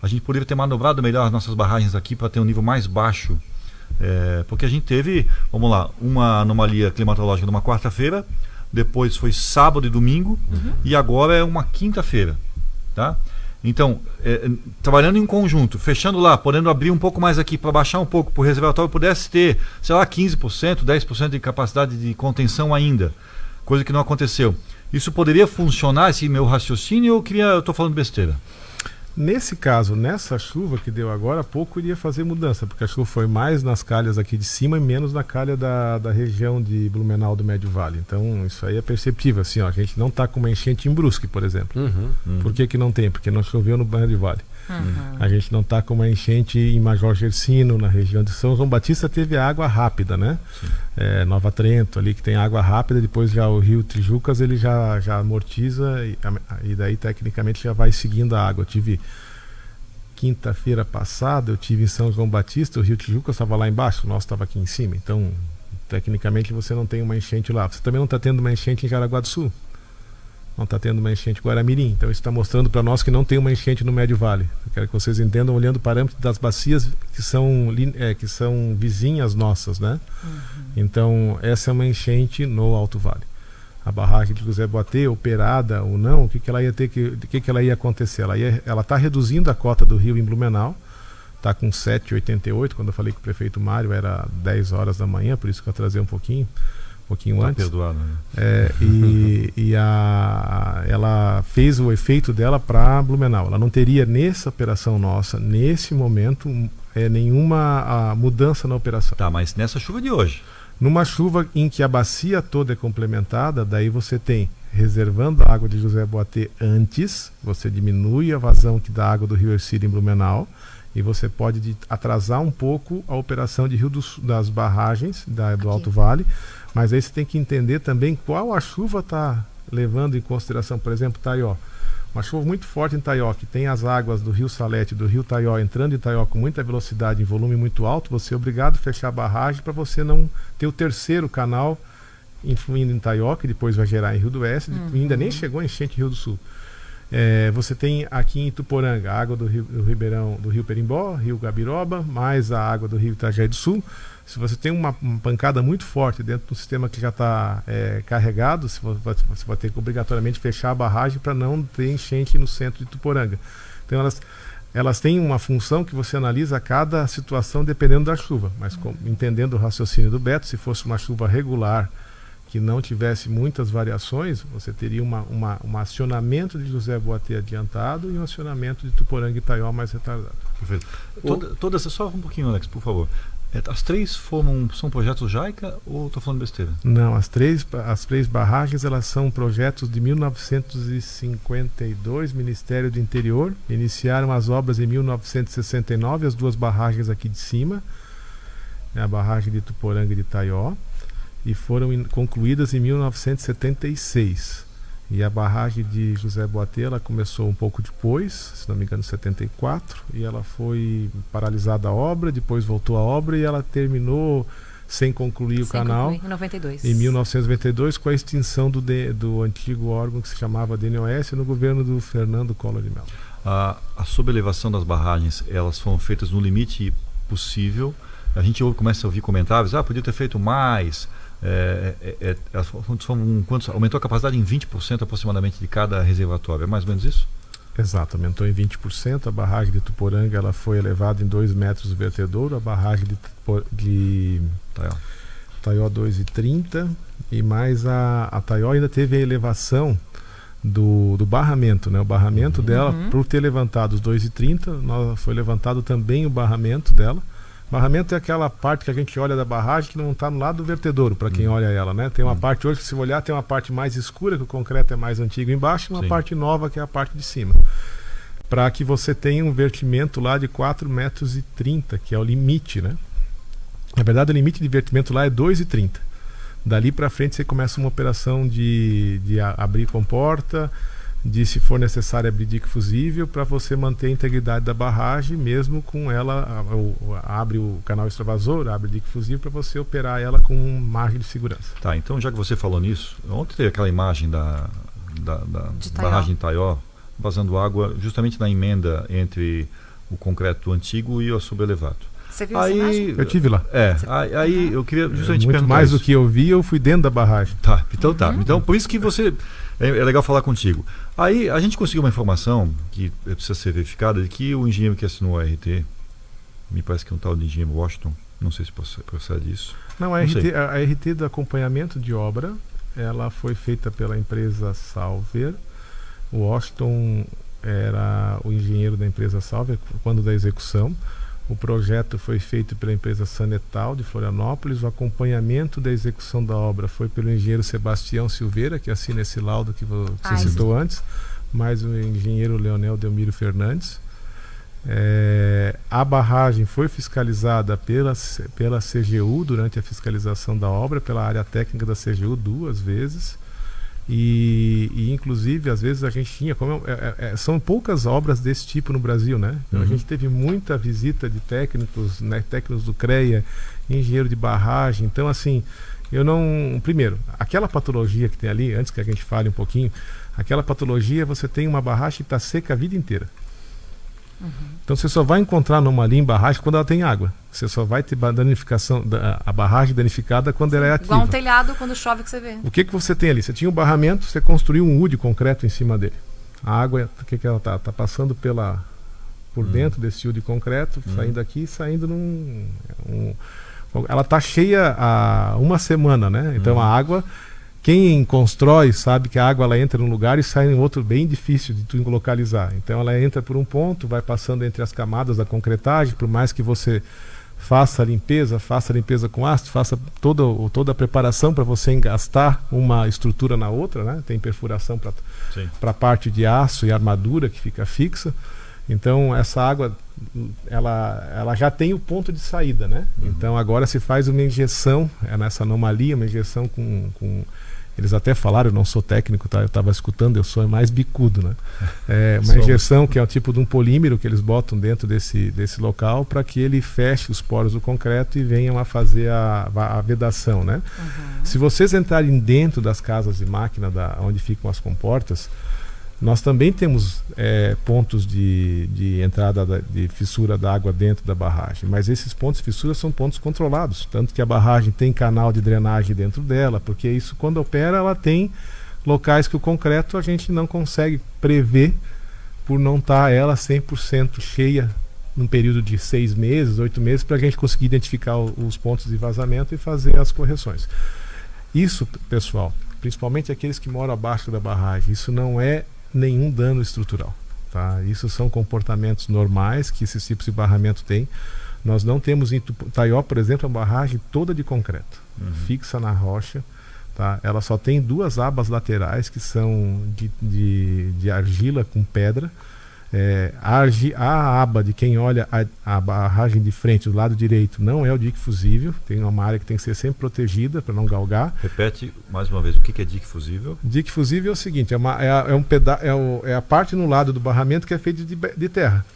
A gente poderia ter manobrado melhor as nossas barragens aqui para ter um nível mais baixo, porque a gente teve, vamos lá, uma anomalia climatológica numa quarta-feira, depois foi sábado e domingo, e agora é uma quinta-feira, tá? Então, trabalhando em conjunto, fechando lá, podendo abrir um pouco mais aqui para baixar um pouco, para o reservatório pudesse ter, sei lá, 15%, 10% de capacidade de contenção ainda, coisa que não aconteceu. Isso poderia funcionar, esse meu raciocínio, ou eu estou falando besteira? Nesse caso, nessa chuva que deu agora, pouco iria fazer mudança, porque a chuva foi mais nas calhas aqui de cima e menos na calha da região de Blumenau do Médio Vale. Então, isso aí é perceptível. Assim, ó, a gente não está com uma enchente em Brusque, por exemplo. Por que não tem? Porque não choveu no Médio Vale. A gente não está com uma enchente em Major Gersino, na região de São João Batista, teve água rápida, né? Nova Trento, ali que tem água rápida, depois já o rio Tijucas, ele já amortiza e daí tecnicamente já vai seguindo a água. Eu tive quinta-feira passada, eu tive em São João Batista, o rio Tijucas estava lá embaixo, o nosso estava aqui em cima, então tecnicamente você não tem uma enchente lá. Você também não está tendo uma enchente em Jaraguá do Sul, não está tendo uma enchente em Guaramirim, então isso está mostrando para nós que não tem uma enchente no Médio Vale. Eu quero que vocês entendam olhando o parâmetro das bacias que são vizinhas nossas, né? Então essa é uma enchente no Alto Vale. A barragem de José Boatê, operada ou não, o que ela ia ela ia acontecer? Ela está reduzindo a cota do rio em Blumenau, está com 7,88, quando eu falei com o prefeito Mário era 10 horas da manhã, por isso que eu atrasei um pouquinho antes. Perdoado, né? Ela fez o efeito dela para Blumenau. Ela não teria nessa operação nossa, nesse momento, nenhuma mudança na operação. Tá, mas nessa chuva de hoje? Numa chuva em que a bacia toda é complementada, daí você tem, reservando a água de José Boatê antes, você diminui a vazão que dá água do rio Ercílio em Blumenau, e você pode atrasar um pouco a operação de das barragens do Alto Vale, mas aí você tem que entender também qual a chuva está levando em consideração. Por exemplo, Taió, uma chuva muito forte em Taió, que tem as águas do rio Salete, do rio Taió, entrando em Taió com muita velocidade, em volume muito alto, você é obrigado a fechar a barragem para você não ter o terceiro canal influindo em Taió, que depois vai gerar em Rio do Oeste, ainda nem chegou a enchente em Rio do Sul. Você tem aqui em Ituporanga a água do rio Perimbó, rio Gabiroba, mais a água do rio Itajaí do Sul. Se você tem uma pancada muito forte dentro do sistema que já está carregado, você vai ter que obrigatoriamente fechar a barragem para não ter enchente no centro de Ituporanga. Então elas têm uma função que você analisa cada situação dependendo da chuva, mas entendendo o raciocínio do Beto, se fosse uma chuva regular que não tivesse muitas variações, você teria um acionamento de José Boatê adiantado e um acionamento de Ituporanga e Taió mais retardado. Perfeito. Todas, só um pouquinho, Alex, por favor. As três são projetos JAICA ou estou falando besteira? Não, as três barragens elas são projetos de 1952, Ministério do Interior. Iniciaram as obras em 1969, as duas barragens aqui de cima, a barragem de Ituporanga e de Taió, e foram concluídas em 1976. E a barragem de José Boatê, ela começou um pouco depois, se não me engano, em 74, e ela foi paralisada a obra, depois voltou a obra e ela terminou sem concluir o canal em 92. Em 1992, com a extinção do antigo órgão que se chamava DNOS no governo do Fernando Collor de Mello. A sobrelevação das barragens, elas foram feitas no limite possível. A gente começa a ouvir comentários, podia ter feito mais. Aumentou a capacidade em 20% aproximadamente de cada reservatório, é mais ou menos isso? Exato, aumentou em 20%. A barragem de Tuporanga ela foi elevada em 2 metros o vertedouro, a barragem de Taió 2,30 e mais a Taió ainda teve a elevação do barramento, né? O barramento dela, por ter levantado os 2,30, foi levantado também o barramento dela. Barramento é aquela parte que a gente olha da barragem que não está no lado do vertedouro, para quem olha ela, né? Tem uma parte hoje, se olhar, tem uma parte mais escura, que o concreto é mais antigo embaixo, e uma parte nova, que é a parte de cima. Para que você tenha um vertimento lá de 4,30 metros, que é o limite, né? Na verdade, o limite de vertimento lá é 2,30. Dali para frente você começa uma operação de abrir comporta, de, se for necessário, abrir dique fusível, para você manter a integridade da barragem, mesmo com ela, abre o canal extravasor, abre o dique fusível, para você operar ela com margem de segurança. Tá, então já que você falou nisso, ontem teve aquela imagem da barragem de Taió, vazando água justamente na emenda entre o concreto antigo e o subalevado. Você viu essa imagem? Eu tive lá. Aí eu queria justamente muito perguntar mais isso. do que eu vi, eu fui dentro da barragem. Tá, então tá. Então por isso que você é legal falar contigo. Aí a gente conseguiu uma informação que precisa ser verificada, de que o engenheiro que assinou a RT, me parece que é um tal de engenheiro Washington, não sei se procede isso. Não, a RT do acompanhamento de obra, ela foi feita pela empresa Salver. O Washington era o engenheiro da empresa Salver quando da execução. O projeto foi feito pela empresa Sanetal de Florianópolis. O acompanhamento da execução da obra foi pelo engenheiro Sebastião Silveira, que assina esse laudo que você citou antes, mais o engenheiro Leonel Delmiro Fernandes. A barragem foi fiscalizada pela CGU durante a fiscalização da obra, pela área técnica da CGU 2 vezes. E inclusive, às vezes a gente tinha, são poucas obras desse tipo no Brasil, né? Então, a gente teve muita visita de técnicos, né? Técnicos do CREA, engenheiro de barragem. Então, assim, primeiro, aquela patologia que tem ali, antes que a gente fale um pouquinho, aquela patologia, você tem uma barragem que está seca a vida inteira. Então você só vai encontrar anomalia em barragem quando ela tem água. Você só vai ter danificação, a barragem danificada quando ela é ativa. Igual um telhado quando chove que você vê. O que você tem ali? Você tinha um barramento, você construiu um U de concreto em cima dele. A água, o que ela está? Está passando por dentro desse U de concreto, saindo aqui, saindo ela está cheia há uma semana, né? Então a água, quem constrói sabe que a água ela entra num lugar e sai em outro, bem difícil de tu localizar. Então ela entra por um ponto, vai passando entre as camadas da concretagem, por mais que você faça a limpeza com ácido, faça toda a preparação para você engastar uma estrutura na outra, né? Tem perfuração para a parte de aço e armadura que fica fixa. Então essa água ela já tem o ponto de saída, né? Então agora se faz uma injeção nessa anomalia, uma injeção com eles até falaram, eu não sou técnico, tá? Eu estava escutando, eu sou mais bicudo, né? Uma injeção que é o tipo de um polímero que eles botam dentro desse local para que ele feche os poros do concreto e venham a fazer a vedação, né? Se vocês entrarem dentro das casas de máquina onde ficam as comportas, nós também temos pontos de entrada de fissura da água dentro da barragem, mas esses pontos de fissura são pontos controlados, tanto que a barragem tem canal de drenagem dentro dela, porque isso, quando opera, ela tem locais que o concreto a gente não consegue prever por não estar ela 100% cheia num período de 6 meses, 8 meses, para a gente conseguir identificar os pontos de vazamento e fazer as correções. Isso, pessoal, principalmente aqueles que moram abaixo da barragem, isso não é nenhum dano estrutural, tá? Isso são comportamentos normais que esses tipos de barramento têm. Nós não temos em Taió, por exemplo, a barragem toda de concreto, fixa na rocha, tá? Ela só tem 2 abas laterais que são de argila com pedra. A aba de quem olha a barragem de frente do lado direito não é o dique fusível, tem uma área que tem que ser sempre protegida para não galgar. Repete mais uma vez, o que é dique fusível? Dique fusível é o seguinte, é a parte no lado do barramento que é feita de terra.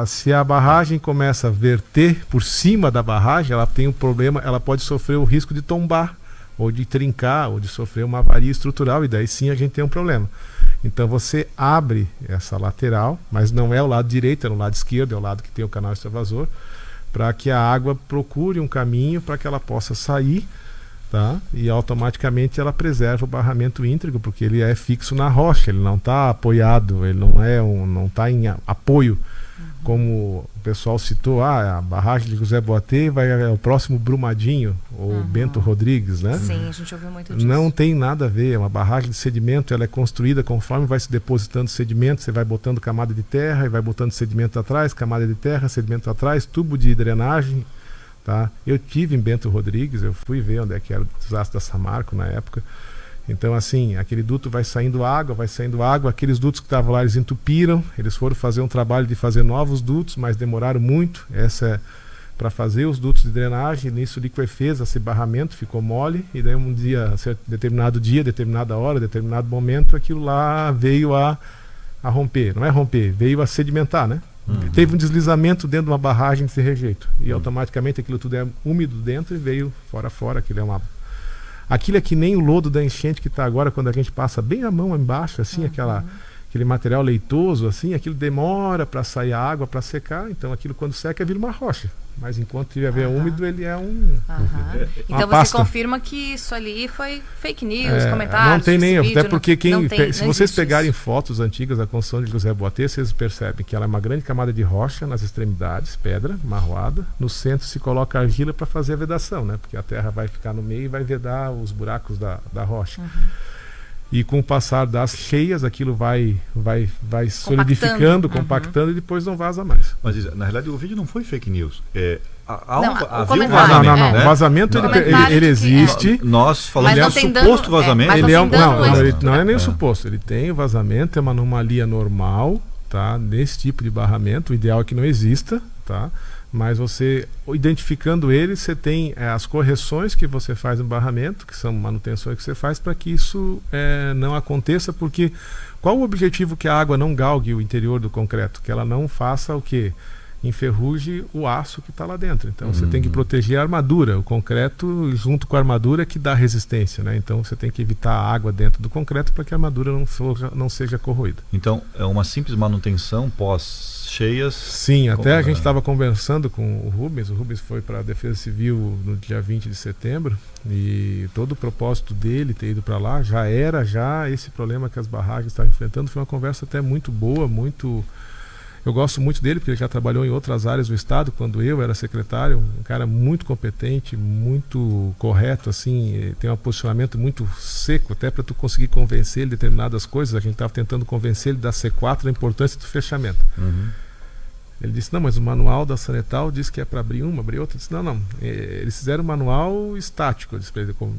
Se a barragem começa a verter por cima da barragem, ela tem um problema, ela pode sofrer o risco de tombar, ou de trincar, ou de sofrer uma avaria estrutural, e daí sim a gente tem um problema. Então você abre essa lateral, mas não é o lado direito, é no lado esquerdo, é o lado que tem o canal extravasor, para que a água procure um caminho para que ela possa sair tá? E automaticamente ela preserva o barramento íntegro, porque ele é fixo na rocha, ele não está apoiado, ele não está em apoio, como o pessoal citou, a barragem de José Boatê é o próximo Brumadinho, ou Bento Rodrigues, né? Sim, a gente ouviu muito disso. Não tem nada a ver, uma barragem de sedimento, ela é construída conforme vai se depositando sedimento, você vai botando camada de terra e vai botando sedimento atrás, camada de terra, sedimento atrás, tubo de drenagem, tá? Eu tive em Bento Rodrigues, eu fui ver onde é que era o desastre da Samarco na época. Então, assim, aquele duto vai saindo água, aqueles dutos que estavam lá, eles entupiram, eles foram fazer um trabalho de fazer novos dutos, mas demoraram muito, para fazer os dutos de drenagem. Nisso o que fez esse barramento, ficou mole, e daí um dia, determinada hora, determinado momento, aquilo lá veio a romper, não é romper, veio a sedimentar, né? Teve um deslizamento dentro de uma barragem desse rejeito, e automaticamente aquilo tudo é úmido dentro e veio fora, aquilo é que nem o lodo da enchente que está agora, quando a gente passa bem a mão embaixo, assim, aquele material leitoso, assim, aquilo demora para sair a água, para secar, então aquilo quando seca vira uma rocha. Mas enquanto estiver úmido, ele é então você confirma que isso ali foi fake news, comentários? Não tem nem, até porque se vocês pegarem isso. fotos antigas da construção de José Boatê, vocês percebem que ela é uma grande camada de rocha nas extremidades, pedra, marroada. No centro se coloca argila para fazer a vedação, né? Porque a terra vai ficar no meio e vai vedar os buracos da rocha. E com o passar das cheias, aquilo vai solidificando, compactando e depois não vaza mais. Mas na realidade o vídeo não foi fake news. Havia um vazamento. Não. O vazamento ele existe. Nós falamos de suposto vazamento. Não é nem o suposto. Ele tem o vazamento, é uma anomalia normal, tá? Nesse tipo de barramento. O ideal é que não exista, tá? Mas você, identificando ele, você tem as correções que você faz no barramento, que são manutenções que você faz para que isso não aconteça, porque qual o objetivo que a água não galgue o interior do concreto? Que ela não faça o quê? Enferruje o aço que está lá dentro. Então você tem que proteger a armadura, o concreto junto com a armadura que dá resistência, né? Então você tem que evitar a água dentro do concreto para que a armadura não seja corroída. Então é uma simples manutenção pós-cheias? Sim, até a gente estava conversando com o Rubens foi para a Defesa Civil no dia 20 de setembro e todo o propósito dele ter ido para lá já era esse problema que as barragens estavam enfrentando. Foi uma conversa até muito boa, eu gosto muito dele, porque ele já trabalhou em outras áreas do Estado, quando eu era secretário, um cara muito competente, muito correto, assim, tem um posicionamento muito seco, até para tu conseguir convencer ele de determinadas coisas. A gente estava tentando convencer ele da C4, a importância do fechamento. Ele disse, não, mas o manual da Sanetal diz que é para abrir outra. Eu disse, não, eles fizeram um manual estático.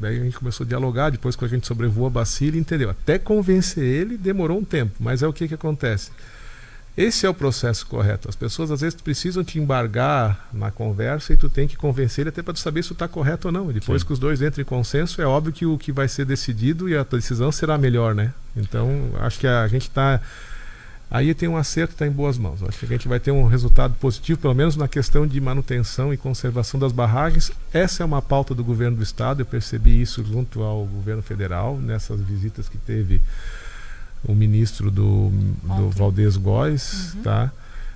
Daí a gente começou a dialogar, depois que a gente sobrevoou a bacia, ele entendeu. Até convencer ele demorou um tempo, mas é o que acontece. Esse é o processo correto. As pessoas às vezes precisam te embargar na conversa e tu tem que convencer ele até para tu saber se tu está correto ou não. E depois que os dois entram em consenso, é óbvio que o que vai ser decidido e a decisão será melhor, né? Então, acho que a gente está... Aí tem um acerto, está em boas mãos. Acho que a gente vai ter um resultado positivo, pelo menos na questão de manutenção e conservação das barragens. Essa é uma pauta do governo do Estado. Eu percebi isso junto ao governo federal, nessas visitas que teve o ministro do Valdez Góes, tá?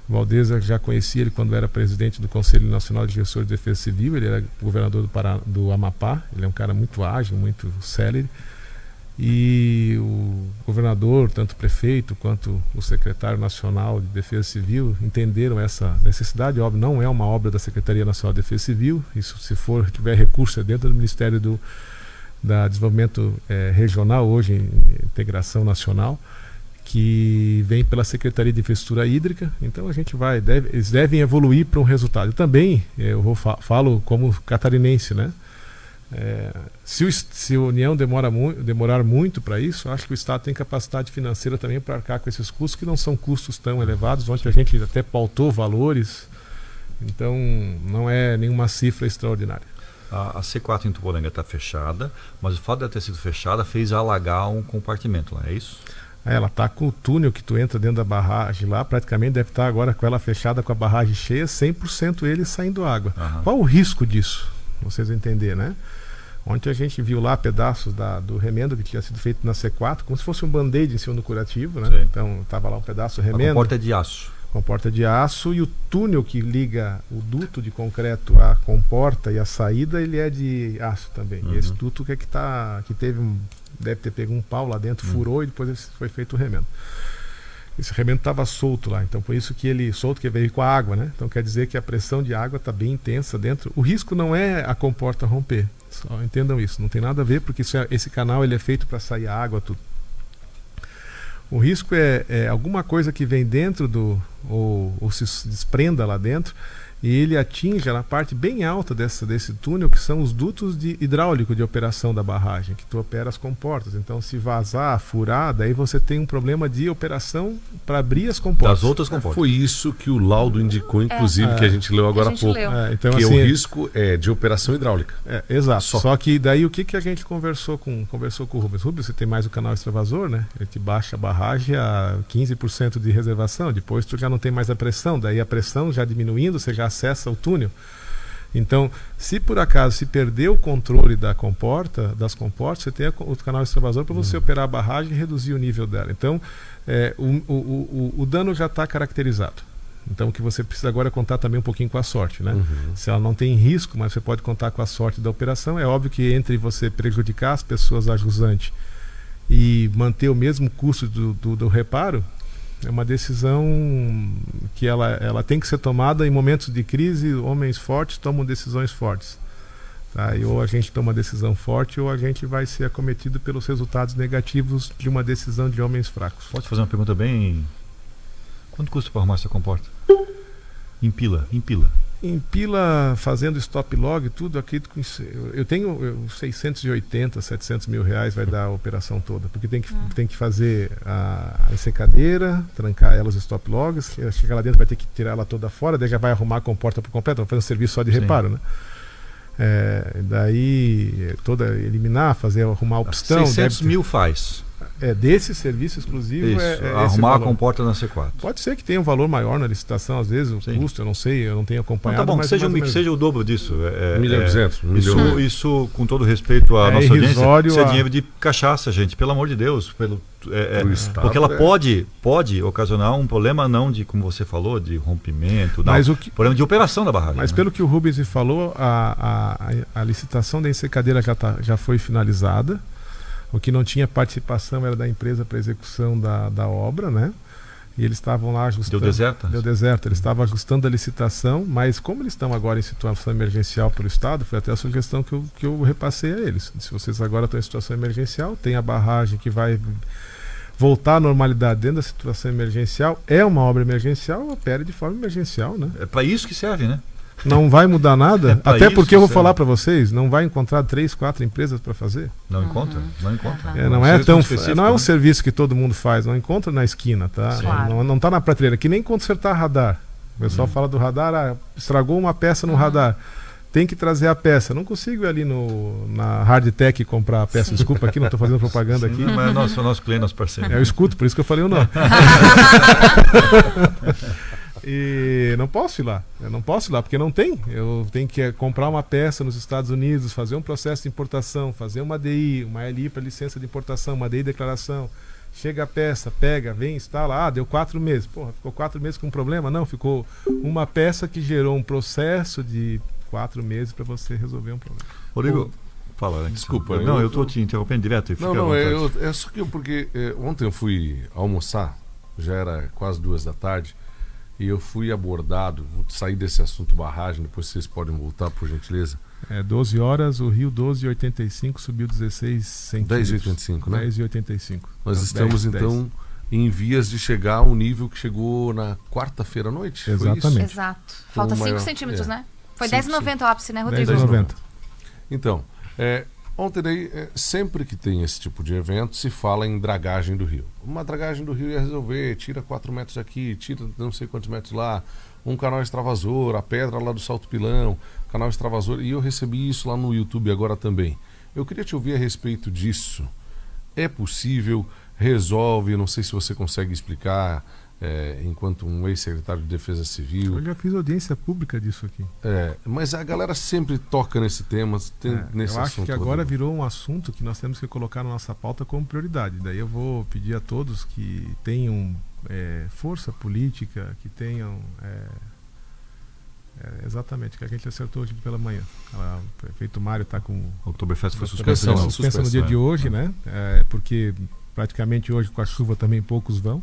O Valdez, eu já conhecia ele quando era presidente do Conselho Nacional de Gestores de Defesa Civil. Ele era governador do Amapá. Ele é um cara muito ágil, muito célere. E o governador, tanto o prefeito quanto o secretário nacional de Defesa Civil entenderam essa necessidade. Óbvio, não é uma obra da Secretaria Nacional de Defesa Civil. Isso, se tiver recurso, é dentro do Ministério da Desenvolvimento Regional, hoje em Integração Nacional, que vem pela Secretaria de Infraestrutura Hídrica. Então a gente eles devem evoluir para um resultado. Eu também falo como catarinense, né? Se a União demorar muito para isso, acho que o Estado tem capacidade financeira também para arcar com esses custos, que não são custos tão elevados. Ontem a gente até pautou valores, então não é nenhuma cifra extraordinária. A C4 em Tuporanga está fechada, mas o fato de ela ter sido fechada fez alagar um compartimento lá, é isso? Ela está com o túnel que tu entra dentro da barragem lá, praticamente deve estar agora com ela fechada, com a barragem cheia, 100% ele saindo água. Qual o risco disso? Vocês entenderem, né? Ontem a gente viu lá pedaços do remendo que tinha sido feito na C4, como se fosse um band-aid em cima do curativo, né? Então estava lá um pedaço do remendo. A comporta é de aço. comporta de aço, e o túnel que liga o duto de concreto à comporta e à saída, ele é de aço também. E esse duto que teve deve ter pego um pau lá dentro, furou, e depois foi feito o remendo. Esse remendo estava solto lá, então por isso que ele solto, que veio com a água, né? Então quer dizer que a pressão de água está bem intensa dentro. O risco não é a comporta romper, só entendam isso, não tem nada a ver, porque esse canal ele é feito para sair a água, tudo. O risco é alguma coisa que vem dentro ou se desprenda lá dentro, e ele atinja na parte bem alta desse túnel, que são os dutos hidráulico de operação da barragem, que tu opera as comportas. Então, se vazar, furar, daí você tem um problema de operação para abrir as comportas. Das outras comportas. Foi isso que o laudo indicou, inclusive, que a gente leu agora há pouco. Então, que assim, o risco é de operação hidráulica. Exato. Só que daí o que a gente conversou com o Rubens? Rubens, você tem mais o canal extravasor, né? Ele te baixa a barragem a 15% de reservação, depois tu já não tem mais a pressão, daí a pressão já diminuindo, você já acessa o túnel. Então, se por acaso se perder o controle das comportas, você tem o canal extravasor para você operar a barragem e reduzir o nível dela. Então, o dano já está caracterizado. Então, o que você precisa agora é contar também um pouquinho com a sorte, né? Se ela não tem risco, mas você pode contar com a sorte da operação. É óbvio que entre você prejudicar as pessoas a jusante e manter o mesmo custo do reparo, é uma decisão que ela tem que ser tomada em momentos de crise. Homens fortes tomam decisões fortes. Tá? E ou a gente toma decisão forte, ou a gente vai ser acometido pelos resultados negativos de uma decisão de homens fracos. Pode fazer uma pergunta bem... Quanto custa para arrumar essa comporta? Em pila. Em pila, fazendo stop log, tudo, acredito que eu tenho 680, 700 mil reais vai dar a operação toda, porque tem que fazer a ensecadeira, trancar ela, os stop logs, chegar lá dentro vai ter que tirar ela toda fora, daí já vai arrumar a comporta por completo, vai fazer um serviço só de reparo, né? Daí eliminar, arrumar o pistão. 600 mil faz. Desse serviço exclusivo. Isso, arrumar a comporta na C4. Pode ser que tenha um valor maior na licitação, às vezes, o custo, eu não sei, eu não tenho acompanhado. Tá bom, mas que seja o dobro disso. 1.200.000. Isso, com todo respeito à nossa audiência, isso é dinheiro de cachaça, gente, pelo amor de Deus. Porque ela pode ocasionar um problema, não de, como você falou, de rompimento, problema de operação da barragem. Mas pelo que o Rubens falou, a licitação da ensecadeira já foi finalizada. O que não tinha participação era da empresa para execução da obra, né? E eles estavam lá ajustando. Deu deserto. Eles estavam ajustando a licitação, mas como eles estão agora em situação emergencial pelo Estado, foi até a sugestão que eu repassei a eles. Se vocês agora estão em situação emergencial, tem a barragem que vai voltar à normalidade dentro da situação emergencial, é uma obra emergencial, opere de forma emergencial, né? É para isso que serve, né? Não vai mudar nada, até porque eu vou falar para vocês, não vai encontrar 3, 4 empresas para fazer. Não encontra. Não é um serviço que todo mundo faz, não encontra na esquina, tá? Claro. Não está na prateleira, que nem consertar radar. O pessoal fala do radar, estragou uma peça no radar, tem que trazer a peça. Não consigo ir ali na Hardtech comprar a peça. Desculpa aqui, não estou fazendo propaganda aqui. Mas é nosso cliente, nosso parceiro. Eu escuto, por isso que eu falei o nome. E não posso ir lá. Eu não posso ir lá porque não tem. Eu tenho que comprar uma peça nos Estados Unidos, fazer um processo de importação, fazer uma DI, uma LI para licença de importação, uma DI declaração. Chega a peça, pega, vem, instala. Deu 4 meses. Porra, ficou 4 meses com problema? Não, ficou uma peça que gerou um processo de 4 meses para você resolver um problema. Rodrigo, fala. Desculpa. Não, eu estou te interrompendo direto. É só que porque ontem eu fui almoçar, já era quase 2 da tarde, e eu fui abordado, vou sair desse assunto barragem, depois vocês podem voltar, por gentileza. 12 horas, o Rio 12,85 subiu 16 centímetros. 10,85, né? 10,85. Nós estamos, então, em vias de chegar ao nível que chegou na quarta-feira à noite. Exatamente. Exato. Falta 5 centímetros, né? Foi 10,90 o ápice, né, Rodrigo? 10,90. Então, ontem daí, sempre que tem esse tipo de evento, se fala em dragagem do rio. Uma dragagem do rio ia resolver, tira 4 metros aqui, tira não sei quantos metros lá, um canal extravasor, a pedra lá do Salto Pilão, canal extravasor, e eu recebi isso lá no YouTube agora também. Eu queria te ouvir a respeito disso. É possível? Resolve? Não sei se você consegue explicar, enquanto um ex-secretário de Defesa Civil. Eu já fiz audiência pública disso aqui. Mas a galera sempre toca nesse tema, nesse assunto. Eu acho que agora virou um assunto que nós temos que colocar na nossa pauta como prioridade. Daí eu vou pedir a todos que tenham força política, que tenham exatamente, que a gente acertou hoje pela manhã. O prefeito Mário está com... O Oktoberfest foi suspenso no dia de hoje, né? Porque praticamente hoje com a chuva também poucos vão.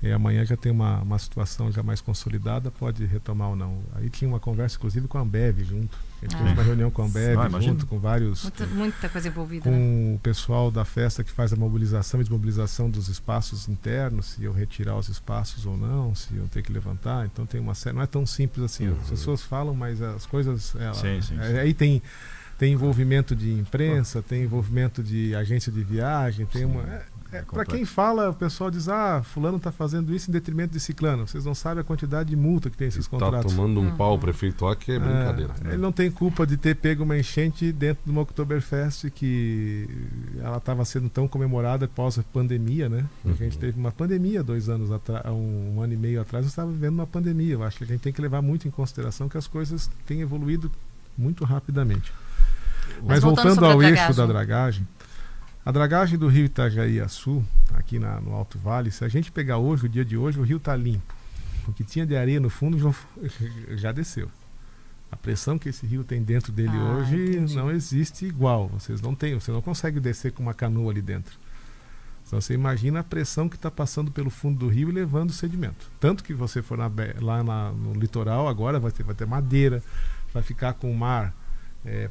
E amanhã já tem uma situação já mais consolidada, pode retomar ou não. Aí tinha uma conversa, inclusive, com a Ambev junto. A gente fez uma reunião com a Ambev junto, com vários... Muita coisa envolvida, com né? o pessoal da festa que faz a mobilização e desmobilização dos espaços internos, se eu retirar os espaços ou não, se eu ter que levantar. Então tem uma série... Não é tão simples assim. As pessoas falam, mas as coisas... Sim. Aí tem envolvimento de imprensa, tem envolvimento de agência de viagem, tem uma... Para quem fala, o pessoal diz, fulano está fazendo isso em detrimento de ciclano. Vocês não sabem a quantidade de multa que tem esses contratos. Está tomando um pau o prefeito lá, que é brincadeira. Ele não tem culpa de ter pego uma enchente dentro de uma Oktoberfest que ela estava sendo tão comemorada pós a pandemia, né? A gente teve uma pandemia 2 anos atrás, um ano e meio atrás, nós estávamos vivendo uma pandemia. Eu acho que a gente tem que levar muito em consideração que as coisas têm evoluído muito rapidamente. Mas voltando ao eixo da dragagem, a dragagem do rio Itajaí-Açu, aqui no Alto Vale, se a gente pegar hoje, o dia de hoje, o rio está limpo. O que tinha de areia no fundo já desceu. A pressão que esse rio tem dentro dele hoje não existe igual. Você não consegue descer com uma canoa ali dentro. Então você imagina a pressão que está passando pelo fundo do rio e levando sedimento. Tanto que você for lá no litoral, agora vai ter madeira, vai ficar com o mar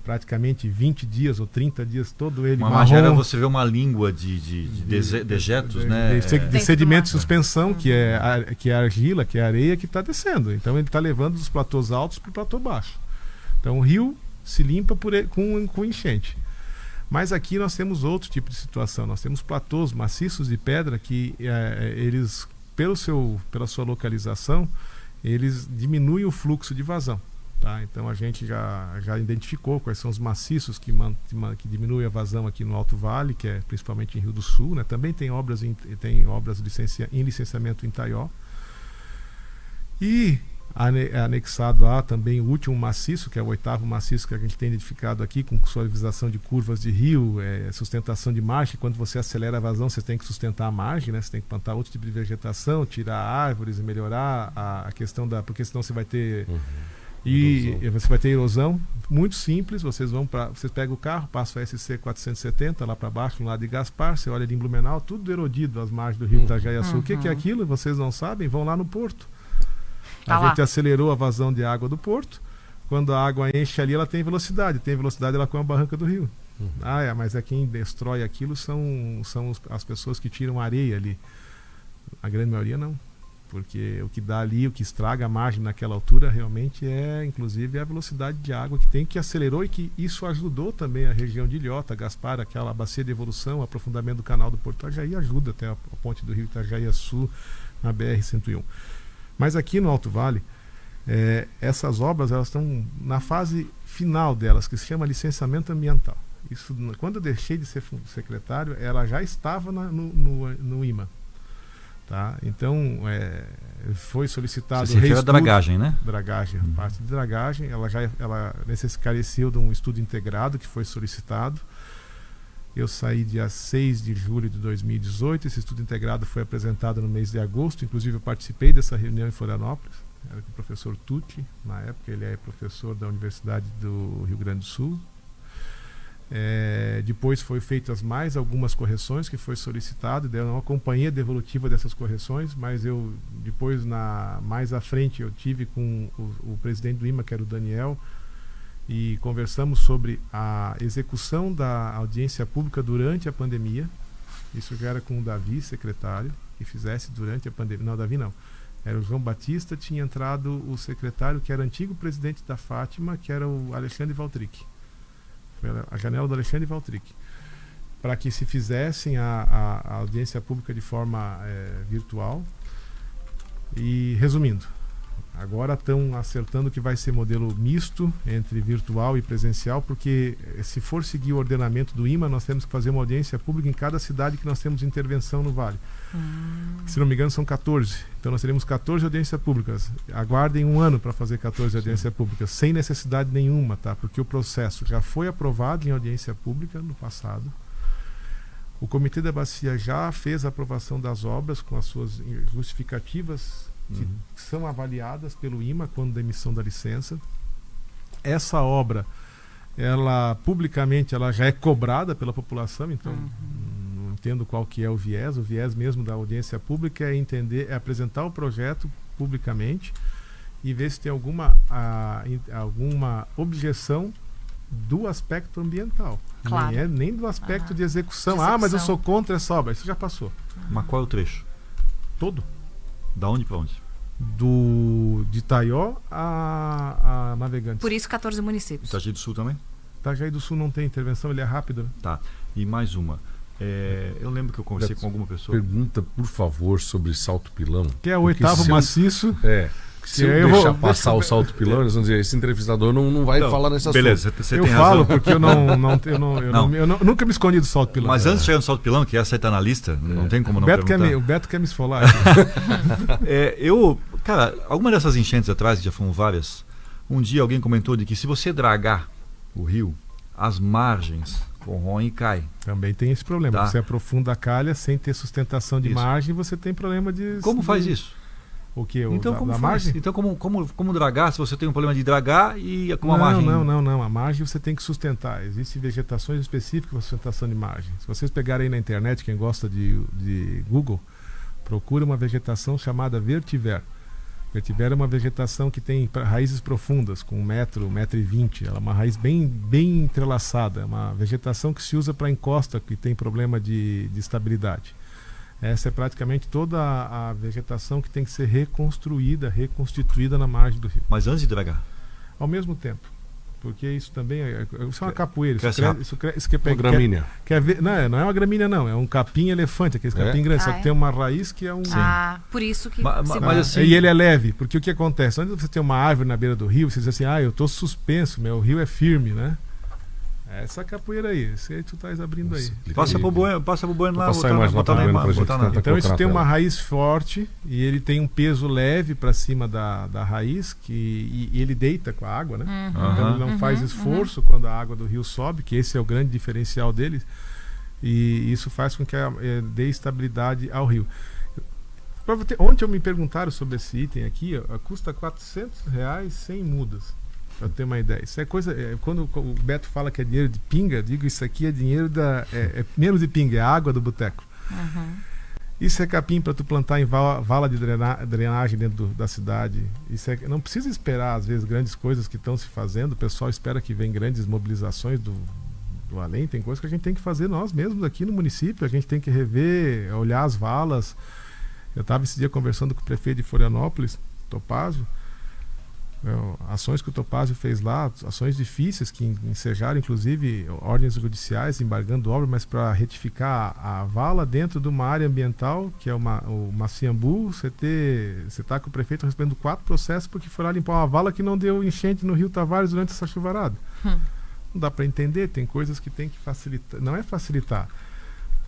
praticamente 20 dias ou 30 dias todo ele uma marrom. magera, você vê uma língua de dejetos, né? De sedimento de suspensão, que é a argila, que é a areia que está descendo. Então ele está levando dos platôs altos para o platô baixo. Então o rio se limpa com enchente. Mas aqui nós temos outro tipo de situação. Nós temos platôs maciços de pedra que eles, pela sua localização, eles diminuem o fluxo de vazão. Tá? Então a gente já identificou quais são os maciços que diminuem a vazão aqui no Alto Vale, que é principalmente em Rio do Sul, né? Também tem obras em licenciamento em Taió. E anexado a também o último maciço, que é o 8º maciço que a gente tem identificado aqui, com suavização de curvas de rio, sustentação de margem. Quando você acelera a vazão, você tem que sustentar a margem, né? Você tem que plantar outro tipo de vegetação, tirar árvores e melhorar a questão porque senão você vai ter... você vai ter erosão, muito simples. Vocês pegam o carro, passa o SC 470 lá para baixo, no lado de Gaspar, você olha ali em Blumenau, tudo erodido, as margens do rio Itajaí-Açu. O que é aquilo? Vocês não sabem? Vão lá no porto. A gente acelerou a vazão de água do porto. Quando a água enche ali, ela tem velocidade, ela com a barranca do rio. Mas quem destrói aquilo são as pessoas que tiram areia ali. A grande maioria não. Porque o que dá ali, o que estraga a margem naquela altura realmente inclusive, a velocidade de água que acelerou, e que isso ajudou também a região de Ilhota, Gaspar, aquela bacia de evolução, aprofundamento do canal do Porto Itajaí, ajuda até a ponte do rio Itajaí-Açu na BR-101. Mas aqui no Alto Vale, essas obras elas estão na fase final delas, que se chama licenciamento ambiental. Isso, quando eu deixei de ser secretário, ela já estava no IMA. Tá? Então, foi solicitado... Você se refere à dragagem, né? Dragagem, parte de dragagem. Ela careceu de um estudo integrado que foi solicitado. Eu saí dia 6 de julho de 2018. Esse estudo integrado foi apresentado no mês de agosto. Inclusive, eu participei dessa reunião em Florianópolis. Era com o professor Tucci, na época. Ele é professor da Universidade do Rio Grande do Sul. Depois foi feitas mais algumas correções que foi solicitado, eu não acompanhei a devolutiva dessas correções, mas eu depois mais à frente eu tive com o presidente do IMA, que era o Daniel, e conversamos sobre a execução da audiência pública durante a pandemia. Isso já era com o Davi, secretário, que fizesse durante a pandemia. Não, Davi não, era o João Batista, tinha entrado o secretário que era antigo presidente da Fátima, que era o Alexandre Valtric. Foi a janela do Alexandre Valtric, para que se fizessem a audiência pública de forma virtual. E resumindo, agora estão acertando que vai ser modelo misto entre virtual e presencial, porque se for seguir o ordenamento do IMA, nós temos que fazer uma audiência pública em cada cidade que nós temos intervenção no Vale. Se não me engano, são 14. Então nós teremos 14 audiências públicas. Aguardem um ano para fazer 14 audiências públicas, sem necessidade nenhuma, tá? Porque o processo já foi aprovado em audiência pública no passado. O Comitê da Bacia já fez a aprovação das obras com as suas justificativas que são avaliadas pelo IMA quando da emissão da licença. Essa obra, ela publicamente ela já é cobrada pela população, então não entendo qual que é o viés mesmo da audiência pública é apresentar o projeto publicamente e ver se tem alguma objeção do aspecto ambiental. Claro. Nem do aspecto de execução. Mas eu sou contra essa obra. Isso já passou. Mas qual é o trecho? Todo. Da onde para onde? De Itaió a Navegantes. Por isso 14 municípios. Itajaí do Sul também? Itajaí do Sul não tem intervenção, ele é rápido. Né? Tá. E mais uma. Eu lembro que eu conversei com alguma pessoa. Pergunta, por favor, sobre Salto Pilão. Que é o oitavo maciço. Se eu deixar passar o Salto Pilão, eles vão dizer, esse entrevistador não vai falar nesse assunto. Beleza, você tem falo, razão. porque eu nunca me escondi do Salto Pilão. Mas antes de chegar no Salto Pilão, que essa aí tá na lista, não tem como não perguntar. O Beto quer me esfolar. Cara, alguma dessas enchentes atrás, já foram várias, um dia alguém comentou de que se você dragar o rio, as margens corroem e caem. Também tem esse problema. Você aprofunda a calha sem ter sustentação de margem, você tem problema de... Como faz isso? O que? Então, como da faz? Margem? Então, como dragar se você tem um problema de dragar e com a margem? Não. A margem você tem que sustentar. Existem vegetações específicas para sustentação de margem. Se vocês pegarem aí na internet, quem gosta de Google, procura uma vegetação chamada vetiver. Vetiver é uma vegetação que tem raízes profundas, com 1 metro, 1,20 m. Ela é uma raiz bem entrelaçada. É uma vegetação que se usa para encosta, que tem problema de estabilidade. Essa é praticamente toda a vegetação que tem que ser reconstituída na margem do rio. Mas antes de dragar? Ao mesmo tempo. Porque isso também isso é uma capoeira. Isso uma gramínea. Não é uma gramínea, não. É um capim elefante, aquele capim grande. Só que tem uma raiz que é um... Por isso que... Mas assim... E ele é leve. Porque o que acontece? Antes de você ter uma árvore na beira do rio, você diz assim, eu estou suspenso, meu rio é firme, né? Essa capoeira aí, você tu estás abrindo aí. Passa pro Bueno lá, botar na. Então isso tem uma raiz forte e ele tem um peso leve para cima da raiz e ele deita com a água, né? Então ele não faz esforço quando a água do rio sobe, que esse é o grande diferencial dele. E isso faz com que dê estabilidade ao rio. Ontem me perguntaram sobre esse item aqui, custa R$400 sem mudas. Para ter uma ideia. Isso é coisa. Quando o Beto fala que é dinheiro de pinga, digo isso aqui é dinheiro é menos de pinga, é água do boteco. Isso é capim para tu plantar em vala de drenagem dentro da cidade. Não precisa esperar, às vezes, grandes coisas que estão se fazendo. O pessoal espera que venham grandes mobilizações do além. Tem coisas que a gente tem que fazer nós mesmos aqui no município. A gente tem que rever, olhar as valas. Eu estava esse dia conversando com o prefeito de Florianópolis, Topázio. Ações que o Topázio fez lá, ações difíceis que ensejaram inclusive ordens judiciais embargando obra, mas para retificar a vala dentro de uma área ambiental que é o Maciambu, você está com o prefeito recebendo 4 processos porque foi lá limpar uma vala que não deu enchente no Rio Tavares durante essa chuvarada. Não dá para entender, tem coisas que tem que facilitar, não é facilitar.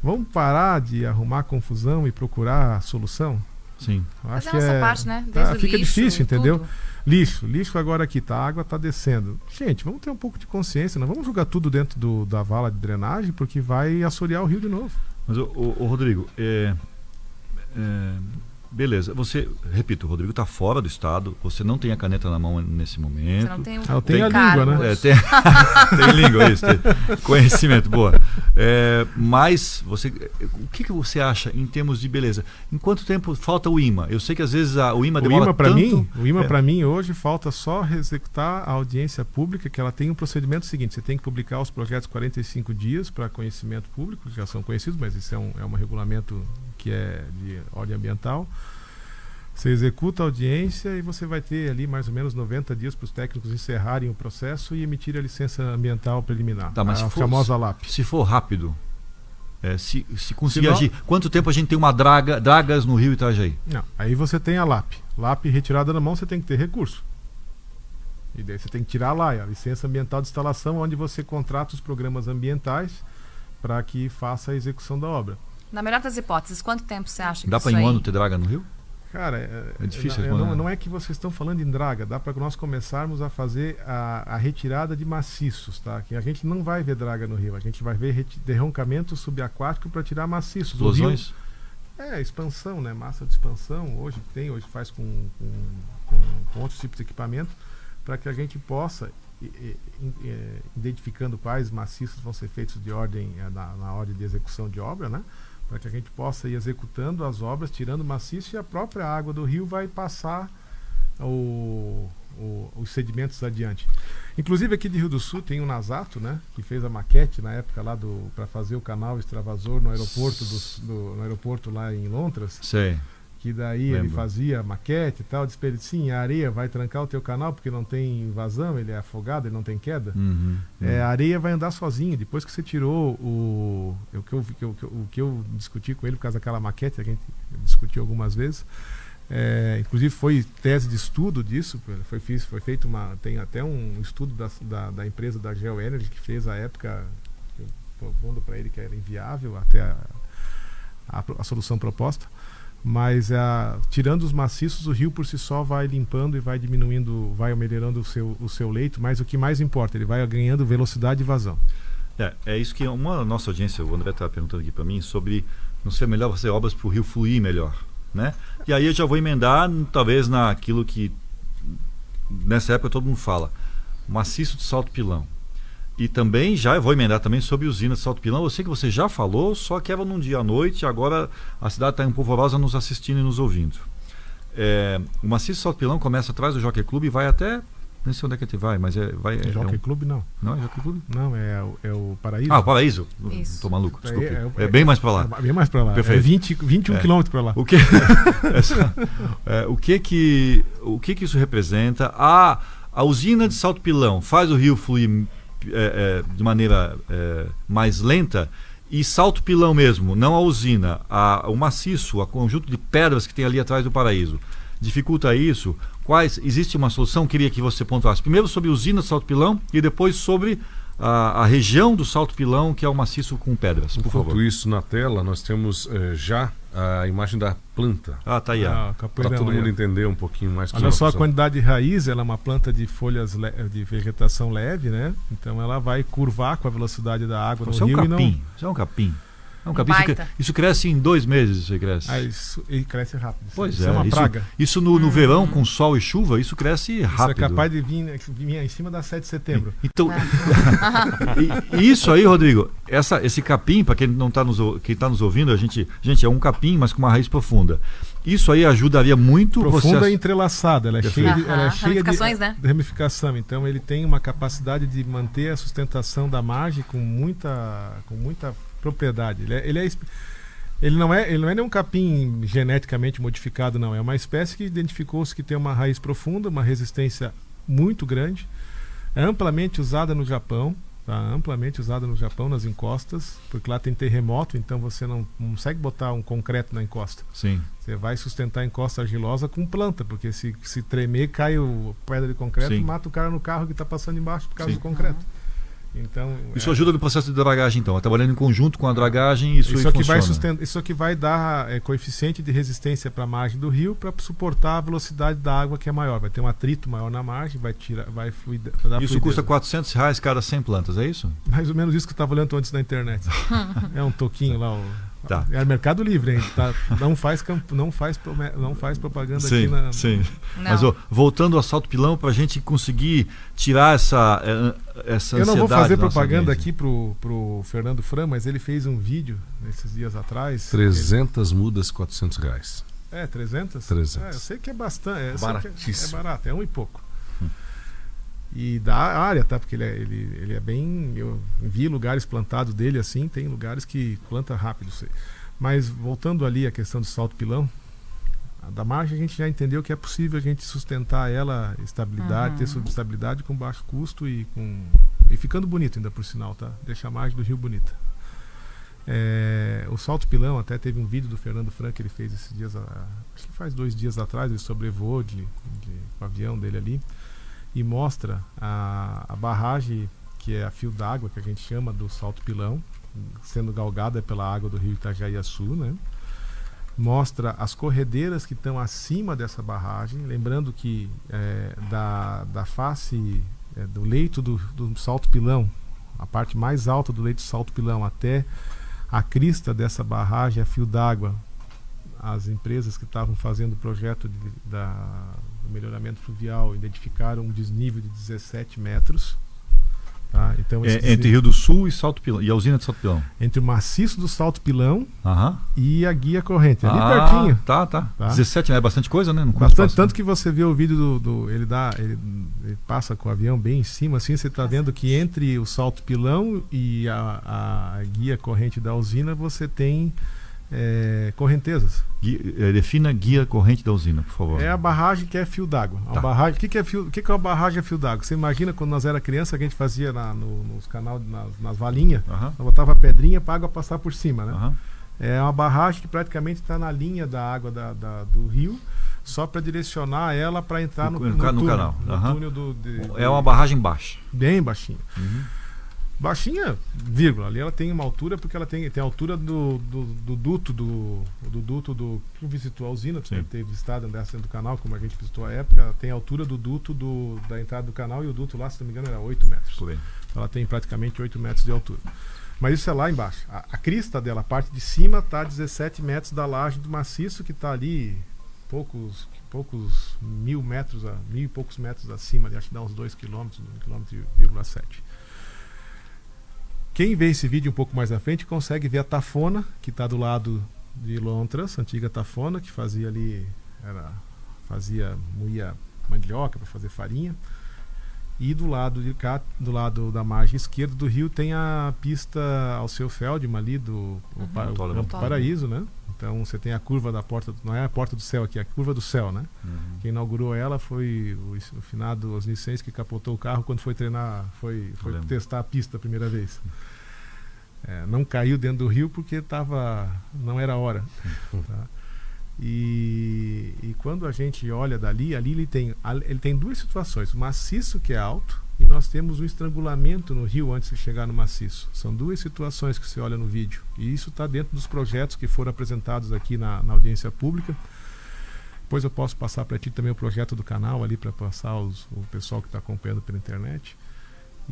Vamos parar de arrumar confusão e procurar a solução? Sim. Mas é a nossa parte, né? Desde fica lixo, difícil, entendeu? Tudo. Lixo agora aqui, a água está descendo. Gente, vamos ter um pouco de consciência, não vamos jogar tudo dentro da vala de drenagem, porque vai assorear o rio de novo. Mas, o Rodrigo, beleza, repito, o Rodrigo está fora do estado, você não tem a caneta na mão nesse momento. Você não tem eu tenho a língua, né? Tem língua, isso, tem conhecimento, boa. Mas, o que você acha em termos de beleza? Em quanto tempo falta o IMA? Eu sei que às vezes o IMA demora tanto... O IMA para mim hoje falta só executar a audiência pública, que ela tem um procedimento seguinte, você tem que publicar os projetos 45 dias para conhecimento público, já são conhecidos, mas isso é um regulamento que é de ordem ambiental. Você executa a audiência e você vai ter ali mais ou menos 90 dias para os técnicos encerrarem o processo e emitir a licença ambiental preliminar, mas a famosa LAP. Se for rápido, se conseguir agir, quanto tempo a gente tem uma dragas no Rio Itajaí? Não, aí você tem a LAP. LAP retirada na mão, você tem que ter recurso. E daí você tem que tirar lá a licença ambiental de instalação, onde você contrata os programas ambientais para que faça a execução da obra. Na melhor das hipóteses, quanto tempo você acha que dá para em um ano ter draga no Rio? Cara, É difícil responder. não é que vocês estão falando em draga, dá para nós começarmos a fazer a retirada de maciços, tá? Que a gente não vai ver draga no rio, a gente vai ver derroncamento subaquático para tirar maciços. Explosões? Expansão, né? Massa de expansão, hoje faz com outros tipos de equipamento, para que a gente possa, identificando quais maciços vão ser feitos de ordem, na ordem de execução de obra, né? Para que a gente possa ir executando as obras, tirando maciço, e a própria água do rio vai passar os sedimentos adiante. Inclusive aqui de Rio do Sul tem um Nasato, né, que fez a maquete na época lá para fazer o canal extravasor no aeroporto no aeroporto lá em Londres. Sei. Que daí ele fazia a maquete e tal, disse pra ele, sim, a areia vai trancar o teu canal porque não tem vazão, ele é afogado, ele não tem queda. A areia vai andar sozinho. Depois que você tirou o que eu discuti com ele por causa daquela maquete, a gente discutiu algumas vezes, inclusive foi tese de estudo disso, foi feito tem até um estudo da empresa da GeoEnergy que fez à época, eu propondo para ele que era inviável até a solução proposta. Mas tirando os maciços, o rio por si só vai limpando e vai diminuindo, vai melhorando o seu leito, mas o que mais importa, ele vai ganhando velocidade e vazão. É isso que uma nossa audiência, o André está perguntando aqui para mim, sobre não ser melhor fazer obras para o rio fluir melhor, né? E aí eu já vou emendar, talvez, naquilo que nessa época todo mundo fala, maciço de salto pilão. E também eu vou emendar também sobre usina de salto pilão. Eu sei que você já falou, só que era num dia à noite, agora a cidade está empolvorosa nos assistindo e nos ouvindo. O maciço de salto pilão começa atrás do Jockey Club e vai até... Nem sei onde é que a gente vai, mas Jockey Club não. Não é Jockey Club? Não, é o Paraíso. O Paraíso. Isso. Tô maluco, desculpe. É bem mais para lá. Bem mais para lá. Perfeito. É 21 quilômetros para lá. O que isso representa? A usina de salto pilão faz o rio fluir de maneira mais lenta, e salto pilão mesmo, não a usina, o maciço, o conjunto de pedras que tem ali atrás do Paraíso, dificulta isso? Existe uma solução? Queria que você pontuasse primeiro sobre a usina de salto pilão e depois sobre a região do salto pilão, que é o maciço com pedras, por favor. Enquanto isso, na tela nós temos já a imagem da planta. Tá aí. Para todo mundo entender um pouquinho mais. Olha só a quantidade de raiz, ela é uma planta de folhas de vegetação leve, né? Então ela vai curvar com a velocidade da água no rio. Isso é um capim. Isso cresce em 2 meses, isso aí cresce. E cresce rápido. Pois isso é uma praga. Isso no verão, com sol e chuva, isso cresce rápido. Isso é capaz de vir em cima da 7 de setembro. Então, isso aí, Rodrigo, esse capim, para quem está nos ouvindo, gente, é um capim, mas com uma raiz profunda. Isso aí ajudaria muito profunda o processo. E entrelaçada, ela é cheia ramificações, né? de ramificação. Então ele tem uma capacidade de manter a sustentação da margem com muita propriedade. Ele não é nenhum capim geneticamente modificado, não. É uma espécie que identificou-se que tem uma raiz profunda, uma resistência muito grande, é amplamente usada no Japão, tá? Amplamente usada no Japão, nas encostas, porque lá tem terremoto, então você não consegue botar um concreto na encosta. Sim. Você vai sustentar a encosta argilosa com planta, porque se tremer, cai o pedra de concreto e mata o cara no carro que está passando embaixo por causa do concreto. Então, isso ajuda no processo de dragagem, então. Trabalhando em conjunto com a dragagem, isso aqui vai dar coeficiente de resistência para a margem do rio para suportar a velocidade da água que é maior. Vai ter um atrito maior na margem, vai fluir. Isso custa R$400 cada 100 plantas, é isso? Mais ou menos isso que eu estava olhando antes na internet. É um toquinho lá. Tá. É Mercado Livre, hein? Tá? Não faz propaganda aqui na. Sim. Mas voltando ao salto pilão, para a gente conseguir tirar essa eu não vou fazer propaganda aqui pro Fernando Fran, mas ele fez um vídeo nesses dias atrás. 300 mudas, R$400. 300? 300. Eu sei que é bastante. Baratíssimo. É barato, é 1 e pouco. E da área, tá? Porque ele é bem... Eu vi lugares plantados dele assim, tem lugares que planta rápido. Mas voltando ali a questão do salto pilão, da margem a gente já entendeu que é possível a gente sustentar ela, estabilidade, ter estabilidade com baixo custo e ficando bonito ainda por sinal, tá? Deixa a margem do rio bonita. O salto pilão, até teve um vídeo do Fernando Fran que ele fez esses dias, acho que faz 2 dias atrás, ele sobrevoou com o avião dele ali, e mostra a barragem, que é a fio d'água que a gente chama do salto pilão, sendo galgada pela água do rio Itajaiaçu, né? mostra as corredeiras que estão acima dessa barragem, lembrando que da face do leito do Salto Pilão, a parte mais alta do leito do Salto Pilão até a crista dessa barragem, a fio d'água, as empresas que estavam fazendo o projeto do melhoramento fluvial identificaram um desnível de 17 metros. Tá? Então, entre Rio do Sul e Salto Pilão, e a usina de Salto Pilão. Entre o maciço do Salto Pilão e a guia corrente, ali pertinho. Tá. 17, é bastante coisa, né? Bastante, tanto que você vê o vídeo ele passa com o avião bem em cima, assim, você está vendo que entre o Salto Pilão e a guia corrente da usina você tem correntezas. Defina guia corrente da usina, por favor. É a barragem que é fio d'água. O que é uma barragem a fio d'água? Você imagina quando nós era criança que a gente fazia nos canais, nas valinhas, nós botava a pedrinha para a água passar por cima, né? É uma barragem que praticamente está na linha da água do rio, só para direcionar ela para entrar no canal. No túnel é uma barragem baixa. Bem baixinha. Baixinha, vírgula. Ali ela tem uma altura, porque ela tem a altura do duto do que visitou a usina, você ter visitado dentro do canal, como a gente visitou à época, ela tem a altura do duto da entrada do canal, e o duto lá, se não me engano, era 8 metros. Então, ela tem praticamente 8 metros de altura. Mas isso é lá embaixo. A crista dela, a parte de cima, está a 17 metros da laje do maciço, que está ali poucos 1.000 metros, 1.000 e poucos metros acima, acho que dá uns 2 km, 1,7 km. Quem vê esse vídeo um pouco mais à frente consegue ver a Tafona, que está do lado de Lontras, antiga Tafona, que fazia ali, moía mandioca para fazer farinha. E do lado de cá, do lado da margem esquerda do rio, tem a pista Alceu Feldman ali do Paraíso, né? Então você tem a curva da porta, não é a porta do céu aqui, é a curva do céu, né? Quem inaugurou ela foi o finado Osnicense, que capotou o carro quando foi treinar, foi testar a pista a primeira vez. Não caiu dentro do rio porque não era hora. Tá? E quando a gente olha dali, ali ele tem duas situações: o maciço, que é alto, e nós temos um estrangulamento no rio antes de chegar no maciço. São duas situações que você olha no vídeo, e isso está dentro dos projetos que foram apresentados aqui na audiência pública. Depois eu posso passar para ti também o projeto do canal ali, para passar o pessoal que está acompanhando pela internet.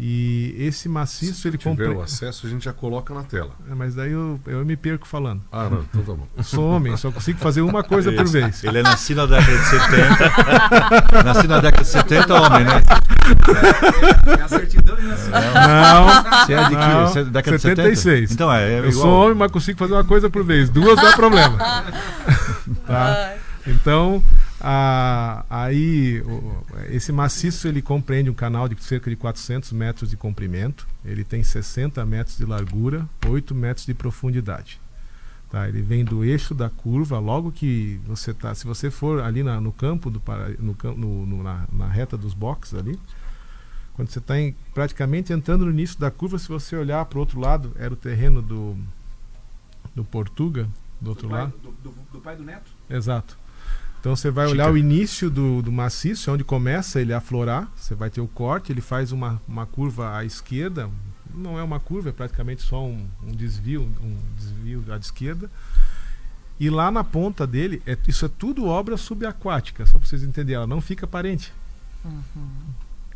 E esse maciço, se tiver o acesso, a gente já coloca na tela. Mas daí eu me perco falando. Não, então tá bom. Eu sou homem, só consigo fazer uma coisa por vez. Ele é nascido na década de 70. Nascido na década de 70, homem, né? É a certidão de nascimento. Não. Você é de que? Você é da década de 76. Então eu sou homem, mas consigo fazer uma coisa por vez. Duas dá problema. Tá? Então, esse maciço ele compreende um canal de cerca de 400 metros de comprimento, ele tem 60 metros de largura, 8 metros de profundidade. Tá? Ele vem do eixo da curva, logo que você está, se você for ali no campo, na reta dos boxes ali, quando você está praticamente entrando no início da curva, se você olhar para o outro lado, era o terreno do Portuga, do outro lado. Do pai do Neto? Exato. Então você vai olhar o início do maciço, onde começa ele a aflorar, você vai ter o corte, ele faz uma curva à esquerda, não é uma curva, é praticamente só um desvio à esquerda. E lá na ponta dele, isso é tudo obra subaquática, só para vocês entenderem, ela não fica aparente.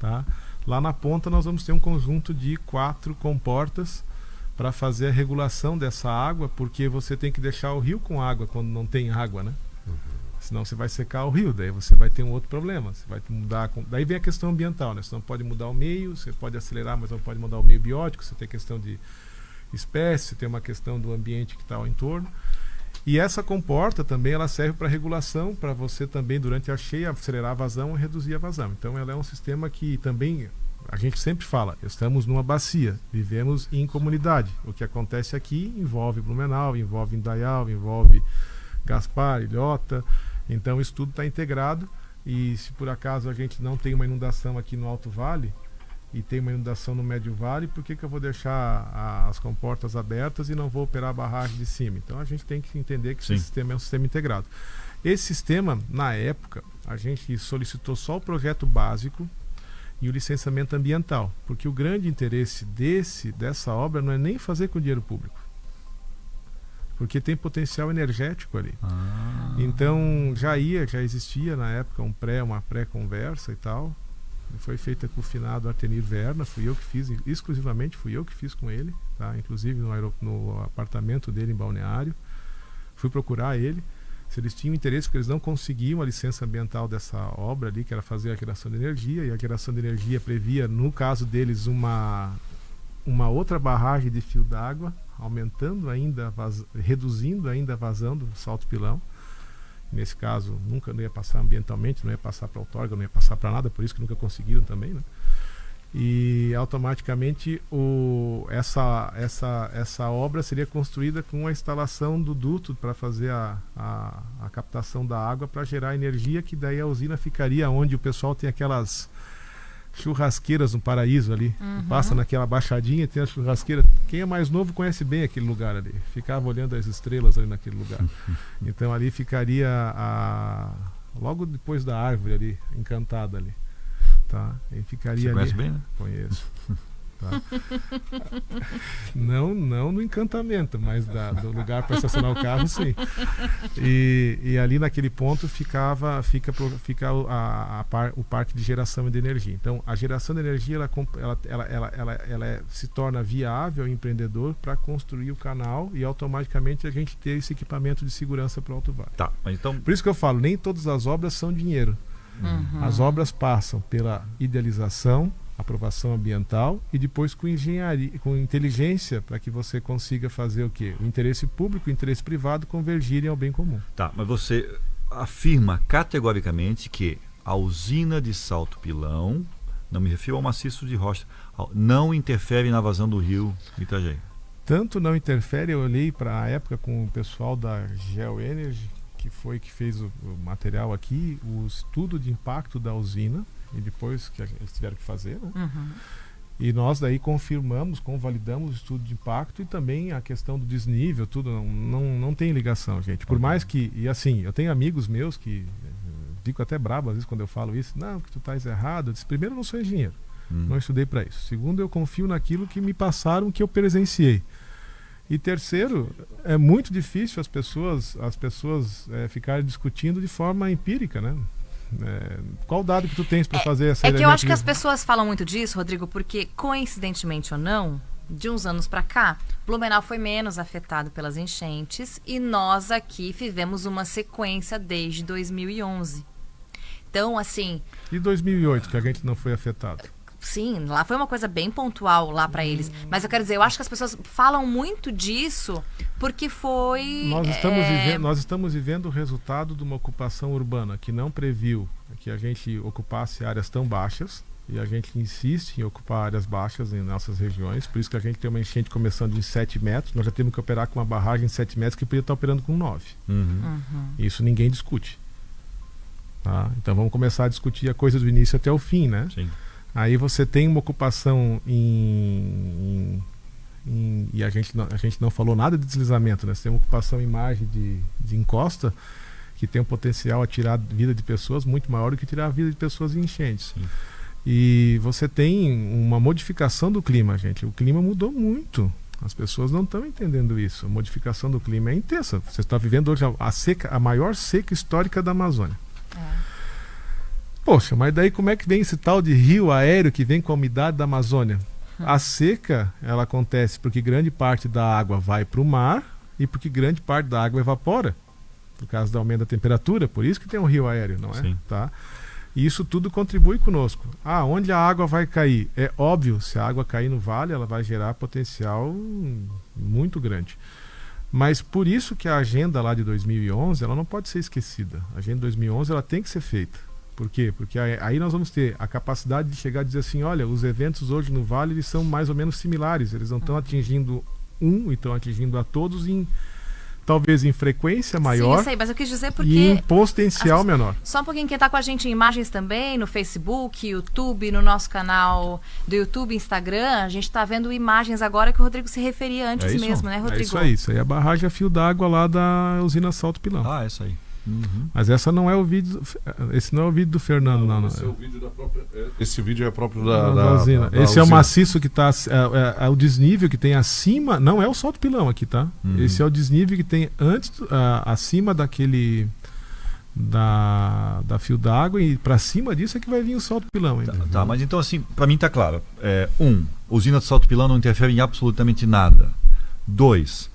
Tá? Lá na ponta nós vamos ter um conjunto de 4 comportas para fazer a regulação dessa água, porque você tem que deixar o rio com água quando não tem água, né? Senão você vai secar o rio, daí você vai ter um outro problema. Você vai mudar. Daí vem a questão ambiental, né? Você não pode mudar o meio, você pode acelerar, mas não pode mudar o meio biótico, você tem questão de espécie, tem uma questão do ambiente que está ao entorno. E essa comporta também ela serve para regulação, para você também durante a cheia acelerar a vazão e reduzir a vazão. Então ela é um sistema que também, a gente sempre fala, estamos numa bacia, vivemos em comunidade. O que acontece aqui envolve Blumenau, envolve Indaial, envolve Gaspar, Ilhota. Então isso tudo está integrado, e se por acaso a gente não tem uma inundação aqui no Alto Vale e tem uma inundação no Médio Vale, por que eu vou deixar as comportas abertas e não vou operar a barragem de cima? Então a gente tem que entender que esse sistema é um sistema integrado. Esse sistema, na época, a gente solicitou só o projeto básico e o licenciamento ambiental, porque o grande interesse dessa obra não é nem fazer com dinheiro público. porque tem potencial energético ali. Então já existia na época uma pré-conversa e tal. Foi feita com o finado Artenir Verna, exclusivamente fui eu que fiz com ele, tá? Inclusive no apartamento dele em Balneário. Fui procurar ele, se eles tinham interesse, porque eles não conseguiam a licença ambiental dessa obra ali, que era fazer a geração de energia, e a geração de energia previa, no caso deles, uma outra barragem de fio d'água, aumentando ainda, reduzindo ainda a vazão do Salto Pilão. Nesse caso, nunca não ia passar ambientalmente, não ia passar para a outorga, não ia passar para nada, por isso que nunca conseguiram também, né? E automaticamente essa obra seria construída com a instalação do duto para fazer a captação da água para gerar energia, que daí a usina ficaria onde o pessoal tem aquelas churrasqueiras no Paraíso ali. Passa naquela baixadinha, tem a churrasqueira. Quem é mais novo conhece bem aquele lugar ali. Ficava olhando as estrelas ali naquele lugar. Então ali ficaria logo depois da árvore ali, encantada ali. Tá? E ficaria. Você conhece bem, né? Conheço. Tá? Não no encantamento, mas do lugar para estacionar o carro, sim. E ali naquele ponto fica o parque de geração de energia. Então a geração de energia ela se torna viável ao empreendedor para construir o canal e automaticamente a gente ter esse equipamento de segurança para o Alto Vale. Tá, mas então... Por isso que eu falo, nem todas as obras são dinheiro. As obras passam pela idealização, aprovação ambiental e depois com engenharia, com inteligência, para que você consiga fazer o quê? O interesse público e o interesse privado convergirem ao bem comum. Tá, mas você afirma categoricamente que a usina de Salto Pilão, não me refiro ao maciço de rocha, não interfere na vazão do rio Itajaí. Tanto não interfere, eu olhei para a época com o pessoal da GeoEnergy, que fez o material aqui, o estudo de impacto da usina, e depois que eles tiveram que fazer, né? E nós daí convalidamos o estudo de impacto e também a questão do desnível, tudo não tem ligação, gente. Por mais que, e assim, eu tenho amigos meus que fico até bravo às vezes quando eu falo isso, não, que tu estás errado. Eu disse, primeiro, eu não sou engenheiro, não estudei para isso. Segundo, eu confio naquilo que me passaram, que eu presenciei. E terceiro, é muito difícil as pessoas ficarem discutindo de forma empírica, né? Qual dado que tu tens para fazer essa... É que eu acho que as pessoas falam muito disso, Rodrigo, porque coincidentemente ou não, de uns anos para cá, Blumenau foi menos afetado pelas enchentes e nós aqui vivemos uma sequência desde 2011. Então, assim... E 2008, que a gente não foi afetado? Sim, lá foi uma coisa bem pontual lá para eles. Mas eu quero dizer, eu acho que as pessoas falam muito disso porque foi... Nós estamos vivendo o resultado de uma ocupação urbana que não previu que a gente ocupasse áreas tão baixas, e a gente insiste em ocupar áreas baixas em nossas regiões. Por isso que a gente tem uma enchente começando em 7 metros. Nós já temos que operar com uma barragem de 7 metros que podia estar operando com 9. Isso ninguém discute. Tá? Então vamos começar a discutir a coisa do início até o fim, né? Sim. Aí você tem uma ocupação e a gente não falou nada de deslizamento, né? Você tem uma ocupação em margem de encosta que tem um potencial a tirar a vida de pessoas muito maior do que tirar a vida de pessoas em enchentes. Sim. E você tem uma modificação do clima, gente. O clima mudou muito. As pessoas não estão entendendo isso. A modificação do clima é intensa. Você está vivendo hoje a maior seca histórica da Amazônia. Poxa, mas daí como é que vem esse tal de rio aéreo que vem com a umidade da Amazônia? A seca, ela acontece porque grande parte da água vai para o mar e porque grande parte da água evapora, por causa do aumento da temperatura, por isso que tem um rio aéreo, não é? Sim. Tá? E isso tudo contribui conosco. Onde a água vai cair? É óbvio, se a água cair no vale, ela vai gerar potencial muito grande. Mas por isso que a agenda lá de 2011, ela não pode ser esquecida. A agenda de 2011, ela tem que ser feita. Por quê? Porque aí nós vamos ter a capacidade de chegar a dizer assim, olha, os eventos hoje no Vale, eles são mais ou menos similares. Eles não estão atingindo estão atingindo a todos talvez em frequência maior. Sim, eu sei, mas eu quis dizer porque... E em potencial menor. Só um pouquinho, quem está com a gente em imagens também, no Facebook, YouTube, no nosso canal do YouTube, Instagram, a gente está vendo imagens agora que o Rodrigo se referia antes mesmo, né, Rodrigo? É isso aí a barragem a fio d'água lá da usina Salto Pilão. Essa aí. Mas essa não é o vídeo. Esse não é o vídeo do Fernando, não. Esse é o vídeo da própria. Esse vídeo é próprio Da usina. da Esse é o usina. maciço que está. É o desnível que tem acima. Não é o salto pilão aqui, tá? Esse é o desnível que tem antes, acima daquele. Da fio d'água, e para cima disso é que vai vir o salto pilão. Tá, mas então assim, para mim tá claro. Usina de salto pilão não interfere em absolutamente nada. 2,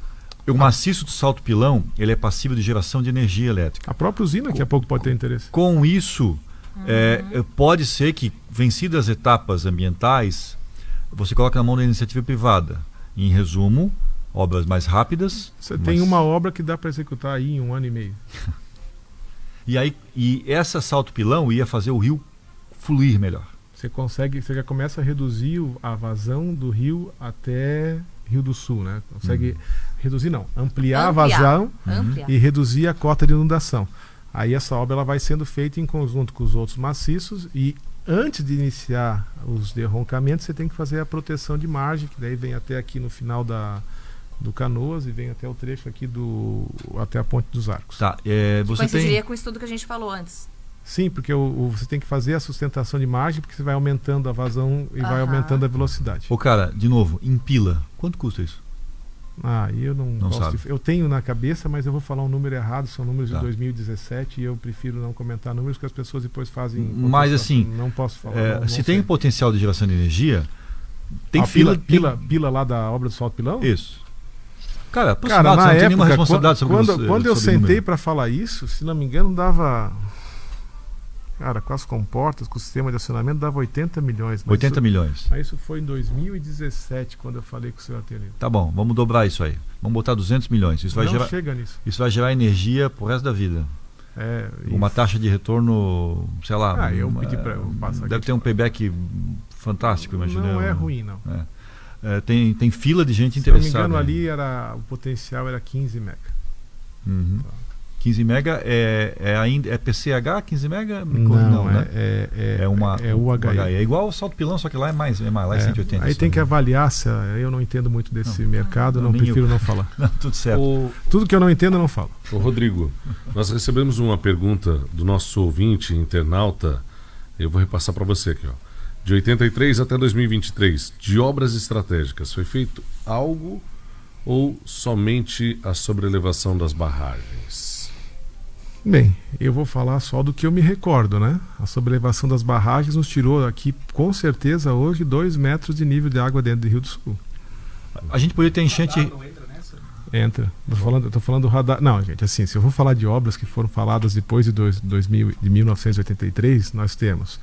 o maciço do salto pilão, ele é passível de geração de energia elétrica. A própria usina, daqui a pouco pode ter interesse. Com isso, pode ser que, vencidas as etapas ambientais, você coloque na mão da iniciativa privada. Em resumo, obras mais rápidas. Você tem uma obra que dá para executar aí em 1 ano e meio. E essa salto pilão ia fazer o rio fluir melhor. Você já começa a reduzir a vazão do rio até Rio do Sul, né? Consegue reduzir, não, ampliar a vazão e reduzir a cota de inundação. Aí essa obra ela vai sendo feita em conjunto com os outros maciços, e antes de iniciar os derroncamentos você tem que fazer a proteção de margem, que daí vem até aqui no final do Canoas e vem até o trecho aqui até a Ponte dos Arcos. Tá, você coincidiria com o estudo que a gente falou antes. Sim, porque você tem que fazer a sustentação de margem, porque você vai aumentando a vazão e vai aumentando a velocidade. Cara, de novo, em pila, quanto custa isso? Eu não sabe. Eu tenho na cabeça, mas eu vou falar um número errado, são números de 2017 e eu prefiro não comentar números que as pessoas depois fazem. Mas assim, não posso falar. Se tem potencial de geração de energia, tem pila lá da obra do salto pilão? Isso. Cara, na não tem época, nenhuma responsabilidade quando eu sentei para falar isso, se não me engano, dava. Cara, com as comportas, com o sistema de acionamento, dava 80 milhões. 80 milhões. Mas isso foi em 2017, quando eu falei com o senhor Ateneu. Tá bom, vamos dobrar isso aí. Vamos botar 200 milhões. Isso vai chega nisso. Isso vai gerar energia pro resto da vida. Uma taxa de retorno, sei lá. Eu pedi para eu passar. Deve ter um payback fantástico, imagina. Não é ruim, não. Tem fila de gente interessada. Se não me engano, ali o potencial era 15 mega. 15 mega é PCH 15 mega? Não, né? É UHE. É igual o salto pilão, só que lá é mais, lá é 180. Aí tem que avaliar, eu não entendo muito desse mercado, prefiro não falar. Não, tudo certo. Tudo que eu não entendo, eu não falo. Rodrigo, nós recebemos uma pergunta do nosso ouvinte, internauta, eu vou repassar para você aqui, ó. De 83 até 2023, de obras estratégicas, foi feito algo ou somente a sobrelevação das barragens? Bem, eu vou falar só do que eu me recordo, né? A sobrelevação das barragens nos tirou aqui, com certeza, hoje, 2 metros de nível de água dentro do Rio do Sul. A gente poderia ter enchente... Não entra nessa? Entra. Tô falando do radar... Não, gente, assim, se eu vou falar de obras que foram faladas depois de 1983, nós temos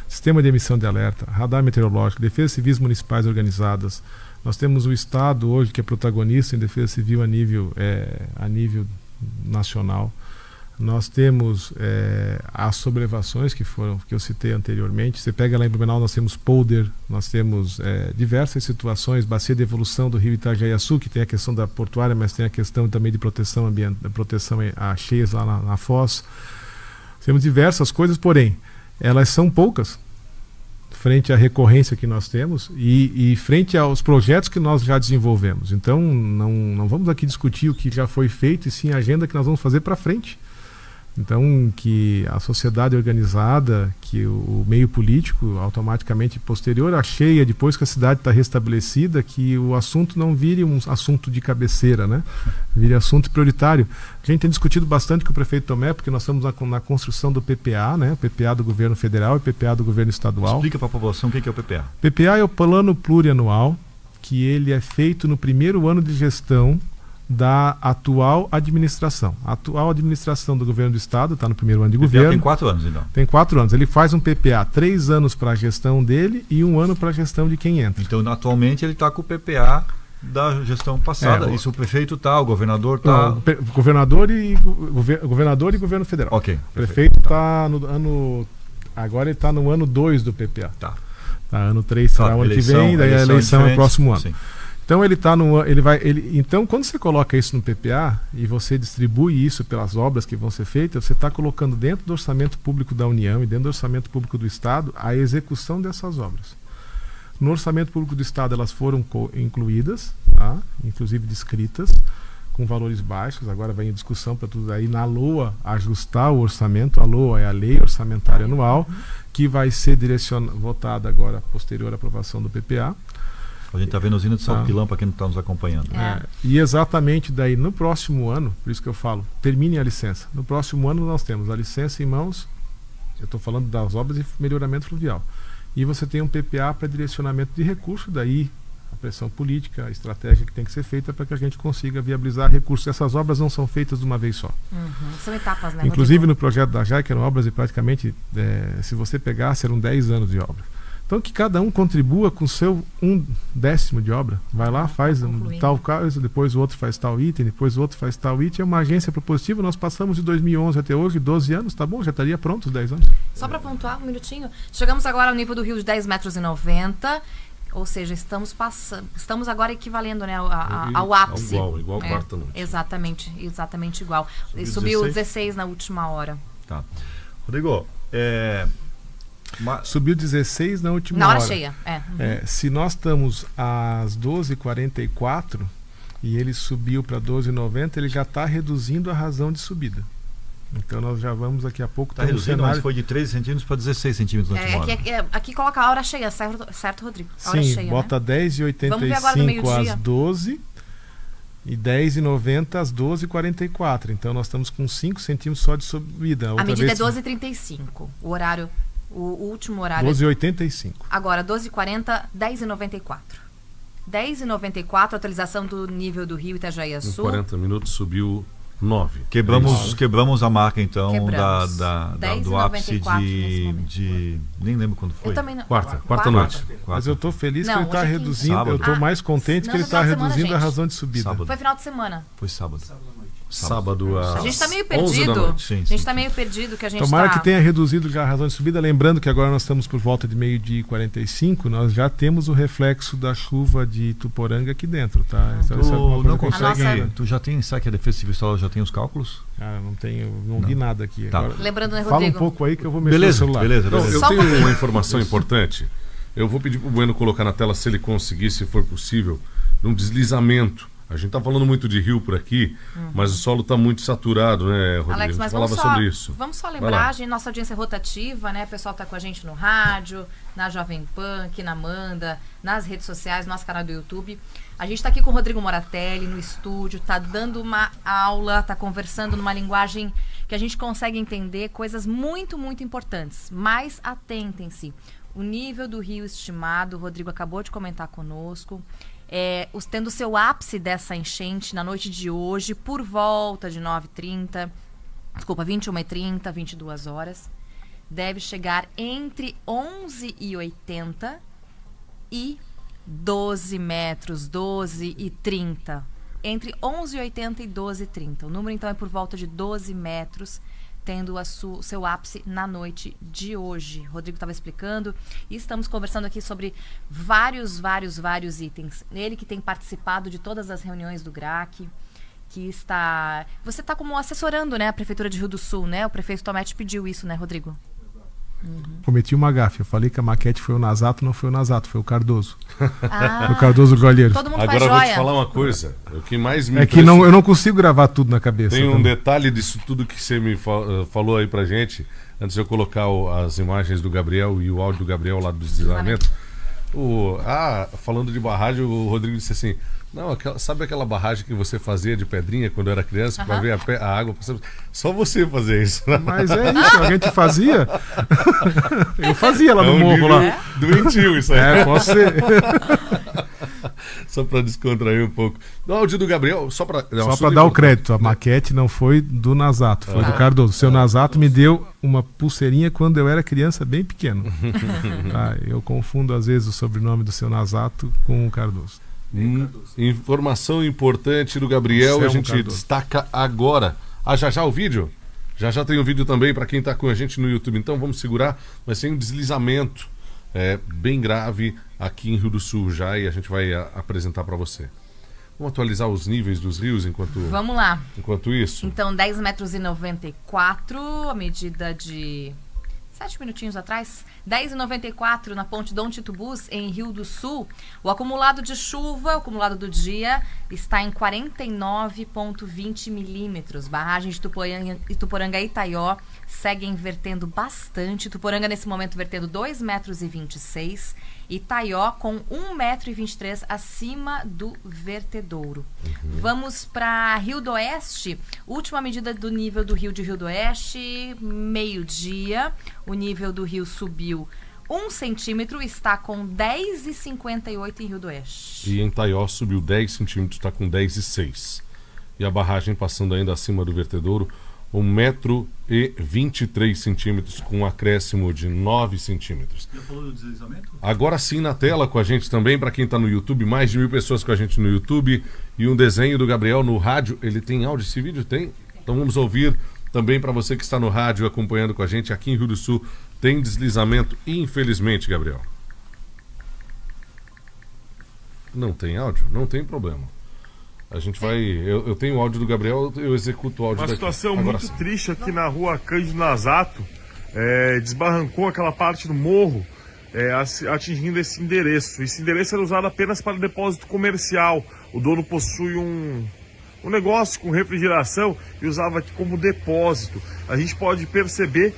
sistema de emissão de alerta, radar meteorológico, defesas civis municipais organizadas. Nós temos o Estado hoje que é protagonista em defesa civil a nível nacional. Nós temos as sobrelevações que eu citei anteriormente. Você pega lá em Blumenau, nós temos polder, nós temos diversas situações, bacia de evolução do rio Itajaiaçu, que tem a questão da portuária, mas tem a questão também de proteção ambiental, proteção a cheias lá na foz. Temos diversas coisas, porém, elas são poucas frente à recorrência que nós temos e frente aos projetos que nós já desenvolvemos. Então, não vamos aqui discutir o que já foi feito, e sim a agenda que nós vamos fazer para frente. Então, que a sociedade organizada, que o meio político, automaticamente posterior à cheia, depois que a cidade está restabelecida, que o assunto não vire um assunto de cabeceira, né? Vire assunto prioritário. A gente tem discutido bastante com o prefeito Tomé, porque nós estamos na construção do PPA, né? O PPA do governo federal e PPA do governo estadual. Explica para a população o que é o PPA. PPA é o plano plurianual, que ele é feito no primeiro ano de gestão da atual administração. A atual administração do governo do estado está no primeiro ano de governo. Tem 4 anos, então. Tem 4 anos. Ele faz um PPA 3 anos para a gestão dele e 1 ano para a gestão de quem entra. Então, atualmente, ele está com o PPA da gestão passada. Isso o prefeito está, o governador está... Governador e governo federal. Ok. O prefeito está no ano... Agora ele está no ano 2 do PPA. Tá. Ano 3 será o ano que vem, daí a eleição é o próximo ano. Sim. Então então quando você coloca isso no PPA e você distribui isso pelas obras que vão ser feitas, você está colocando dentro do orçamento público da União e dentro do orçamento público do Estado a execução dessas obras. No orçamento público do Estado elas foram incluídas, tá? Inclusive descritas. com valores baixos. Agora vem em discussão para tudo aí na LOA ajustar o orçamento. A LOA é a Lei Orçamentária Anual, que vai ser votada agora posterior à aprovação do PPA. A gente está vendo a usina de Salto Pilão, para quem não está nos acompanhando. E exatamente daí no próximo ano, por isso que eu falo, termine a licença. No próximo ano nós temos a licença em mãos, eu estou falando das obras de melhoramento fluvial. E você tem um PPA para direcionamento de recursos, daí a pressão política, a estratégia que tem que ser feita para que a gente consiga viabilizar recursos. Essas obras não são feitas de uma vez só. São etapas, né? Inclusive no projeto da JAICA eram obras de praticamente, se você pegasse, eram 10 anos de obra. Então que cada um contribua com o seu 1/10 de obra. Vai lá, faz tal coisa, depois o outro faz tal item, depois o outro faz tal item. É uma agência propositiva, nós passamos de 2011 até hoje, 12 anos, tá bom, já estaria pronto os 10 anos. Só para pontuar um minutinho, chegamos agora ao nível do rio de 10,90 metros, ou seja, estamos agora equivalendo, né, ao ápice. Igual quarta noite. Exatamente igual. Subiu 16 na última hora. Tá. Rodrigo, subiu 16 na última hora. hora. Na hora cheia, se nós estamos às 12h44 e ele subiu para 12,90, ele já está reduzindo a razão de subida. Então nós já vamos daqui a pouco... Está reduzindo, mas foi de 13 centímetros para 16 centímetros na última hora. Aqui coloca a hora cheia, certo, Rodrigo? A hora Sim, cheia, bota, né? 10h85 às 12 e 10h90 às 12h44. Então nós estamos com 5 centímetros só de subida. A medida é 12h35, o horário, o último horário. 12h85. Agora, 12h40, 10h94. 10h94, atualização do nível do rio Itajaí-Açu. Em 40 minutos subiu 9. Quebramos a marca, então, Quebramos. do ápice de... Nem lembro quando foi. Eu também não. Quarta noite. Mas eu estou feliz que Não, ele está hoje é reduzindo. sábado. Eu estou mais contente não, que ele no está final de semana, reduzindo a gente. razão de subida. Sábado. Foi final de semana. Foi sábado. Sábado às A gente está meio 11 da perdido. noite. Sim, A gente está meio perdido que a gente Tomara tá... que tenha reduzido já a razão de subida. Lembrando que agora nós estamos por volta de 12h45. Nós já temos o reflexo da chuva de Tuporanga aqui dentro, tá? Então, isso é uma coisa Não que a gente consegue... tá- Tu já tem... Sabe que a Defesa Civil Estadual já tem os cálculos? Cara, não vi nada aqui. Tá. Agora, Lembrando, né, fala um Rodrigo? pouco aí que eu vou mexer Beleza, no celular. beleza. Não, eu Só um tenho pouquinho. uma informação importante. Eu vou pedir pro Bueno colocar na tela, se ele conseguir, se for possível, um deslizamento. A gente tá falando muito de rio por aqui, mas o solo tá muito saturado, né, Rodrigo? Alex, a mas gente falava sobre isso. Vamos só Vai lembrar, lá. a gente, nossa audiência é rotativa, né? O pessoal tá com a gente no rádio, na Jovem Pan, aqui na Amanda, nas redes sociais, nosso canal do YouTube. A gente tá aqui com o Rodrigo Moratelli no estúdio, tá dando uma aula, tá conversando numa linguagem que a gente consegue entender coisas muito, muito importantes. Mas atentem-se, o nível do rio estimado, o Rodrigo acabou de comentar conosco, tendo seu ápice dessa enchente na noite de hoje, por volta de 21h30, 22 horas, deve chegar entre 11h80 e 12 metros, 12h30. Entre 11h80 e 12h30. O número, então, é por volta de 12 metros, tendo seu ápice na noite de hoje. Rodrigo estava explicando e estamos conversando aqui sobre vários itens. Ele que tem participado de todas as reuniões do GRAC, que está... Você está como assessorando, né, a Prefeitura de Rio do Sul, né? O prefeito Tomete pediu isso, né, Rodrigo? Cometi uma gafe. Eu falei que a maquete foi o Nasato, não foi o Nasato, foi o Cardoso. Ah, O Cardoso Golheiro. todo mundo Agora faz eu vou te joia. falar uma coisa. O que mais me É que eu não consigo gravar tudo na cabeça. Tem um também. detalhe disso tudo que você me falou aí pra gente, antes de eu colocar as imagens do Gabriel e o áudio do Gabriel lá do deslizamento. Falando de barragem, o Rodrigo disse assim: não, sabe aquela barragem que você fazia de pedrinha quando era criança, pra ver a água passando? Só você fazer isso. Né? Mas é isso, a gente fazia. Eu fazia lá no morro nível lá. doentio isso aí. Pode ser. Só pra descontrair um pouco. O áudio do Gabriel, só pra Dar o crédito, a maquete não foi do Nasato, foi do Cardoso. O seu Nasato me deu uma pulseirinha quando eu era criança, bem pequeno. Tá, eu confundo às vezes o sobrenome do seu Nasato com o Cardoso. Informação importante do Gabriel, a gente Cardoso. destaca agora. Já o vídeo? Já tem o vídeo também para quem está com a gente no YouTube. Então vamos segurar, mas tem um deslizamento bem grave aqui em Rio do Sul já, e a gente vai apresentar para você. Vamos atualizar os níveis dos rios Vamos lá. enquanto isso? Então, 10,94 metros, a medida de 7 minutinhos atrás, 10h94 na ponte Dom Tito Bus, em Rio do Sul. O acumulado de chuva, o acumulado do dia, está em 49,20 milímetros. Barragem de Ituporanga e Itaió seguem vertendo bastante. Ituporanga, nesse momento, vertendo 2,26 metros. Itaió com 1,23 metros acima do vertedouro. Vamos para Rio do Oeste. Última medida do nível do rio de Rio do Oeste, meio-dia. O nível do rio subiu 1 centímetro, está com 10,58 em Rio do Oeste. E em Itaió subiu 10 centímetros, está com 10,6. E a barragem passando ainda acima do vertedouro, 1,23 metros, com um acréscimo de 9 centímetros. Já falou do deslizamento? Agora sim na tela com a gente também, para quem está no YouTube, mais de 1.000 pessoas com a gente no YouTube, e um desenho do Gabriel no rádio. Ele tem áudio esse vídeo? Tem? Então vamos ouvir também para você que está no rádio acompanhando com a gente. Aqui em Rio do Sul tem deslizamento, infelizmente, Gabriel. Não tem áudio? Não tem problema. A gente vai... Eu tenho o áudio do Gabriel, eu executo o áudio Uma daqui. situação Agora muito sim. triste aqui na rua Cândido Nazato. Desbarrancou aquela parte do morro, atingindo esse endereço. Esse endereço era usado apenas para depósito comercial. O dono possui um negócio com refrigeração e usava aqui como depósito. A gente pode perceber,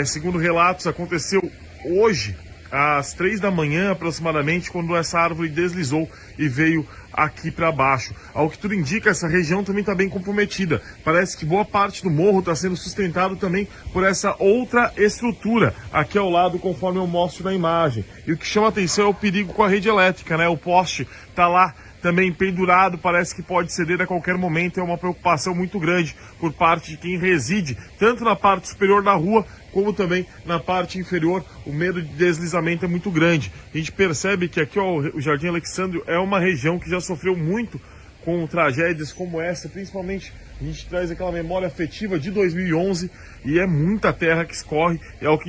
segundo relatos, aconteceu hoje, às 3 da manhã aproximadamente, quando essa árvore deslizou e veio aqui para baixo. Ao que tudo indica, essa região também está bem comprometida. Parece que boa parte do morro está sendo sustentado também por essa outra estrutura aqui ao lado, conforme eu mostro na imagem. E o que chama atenção é o perigo com a rede elétrica, né? O poste está lá também pendurado, parece que pode ceder a qualquer momento. É uma preocupação muito grande por parte de quem reside, tanto na parte superior da rua, como também na parte inferior. O medo de deslizamento é muito grande. A gente percebe que aqui, ó, o Jardim Alexandre é uma região que já sofreu muito com tragédias como essa, principalmente a gente traz aquela memória afetiva de 2011 e é muita terra que escorre. Ao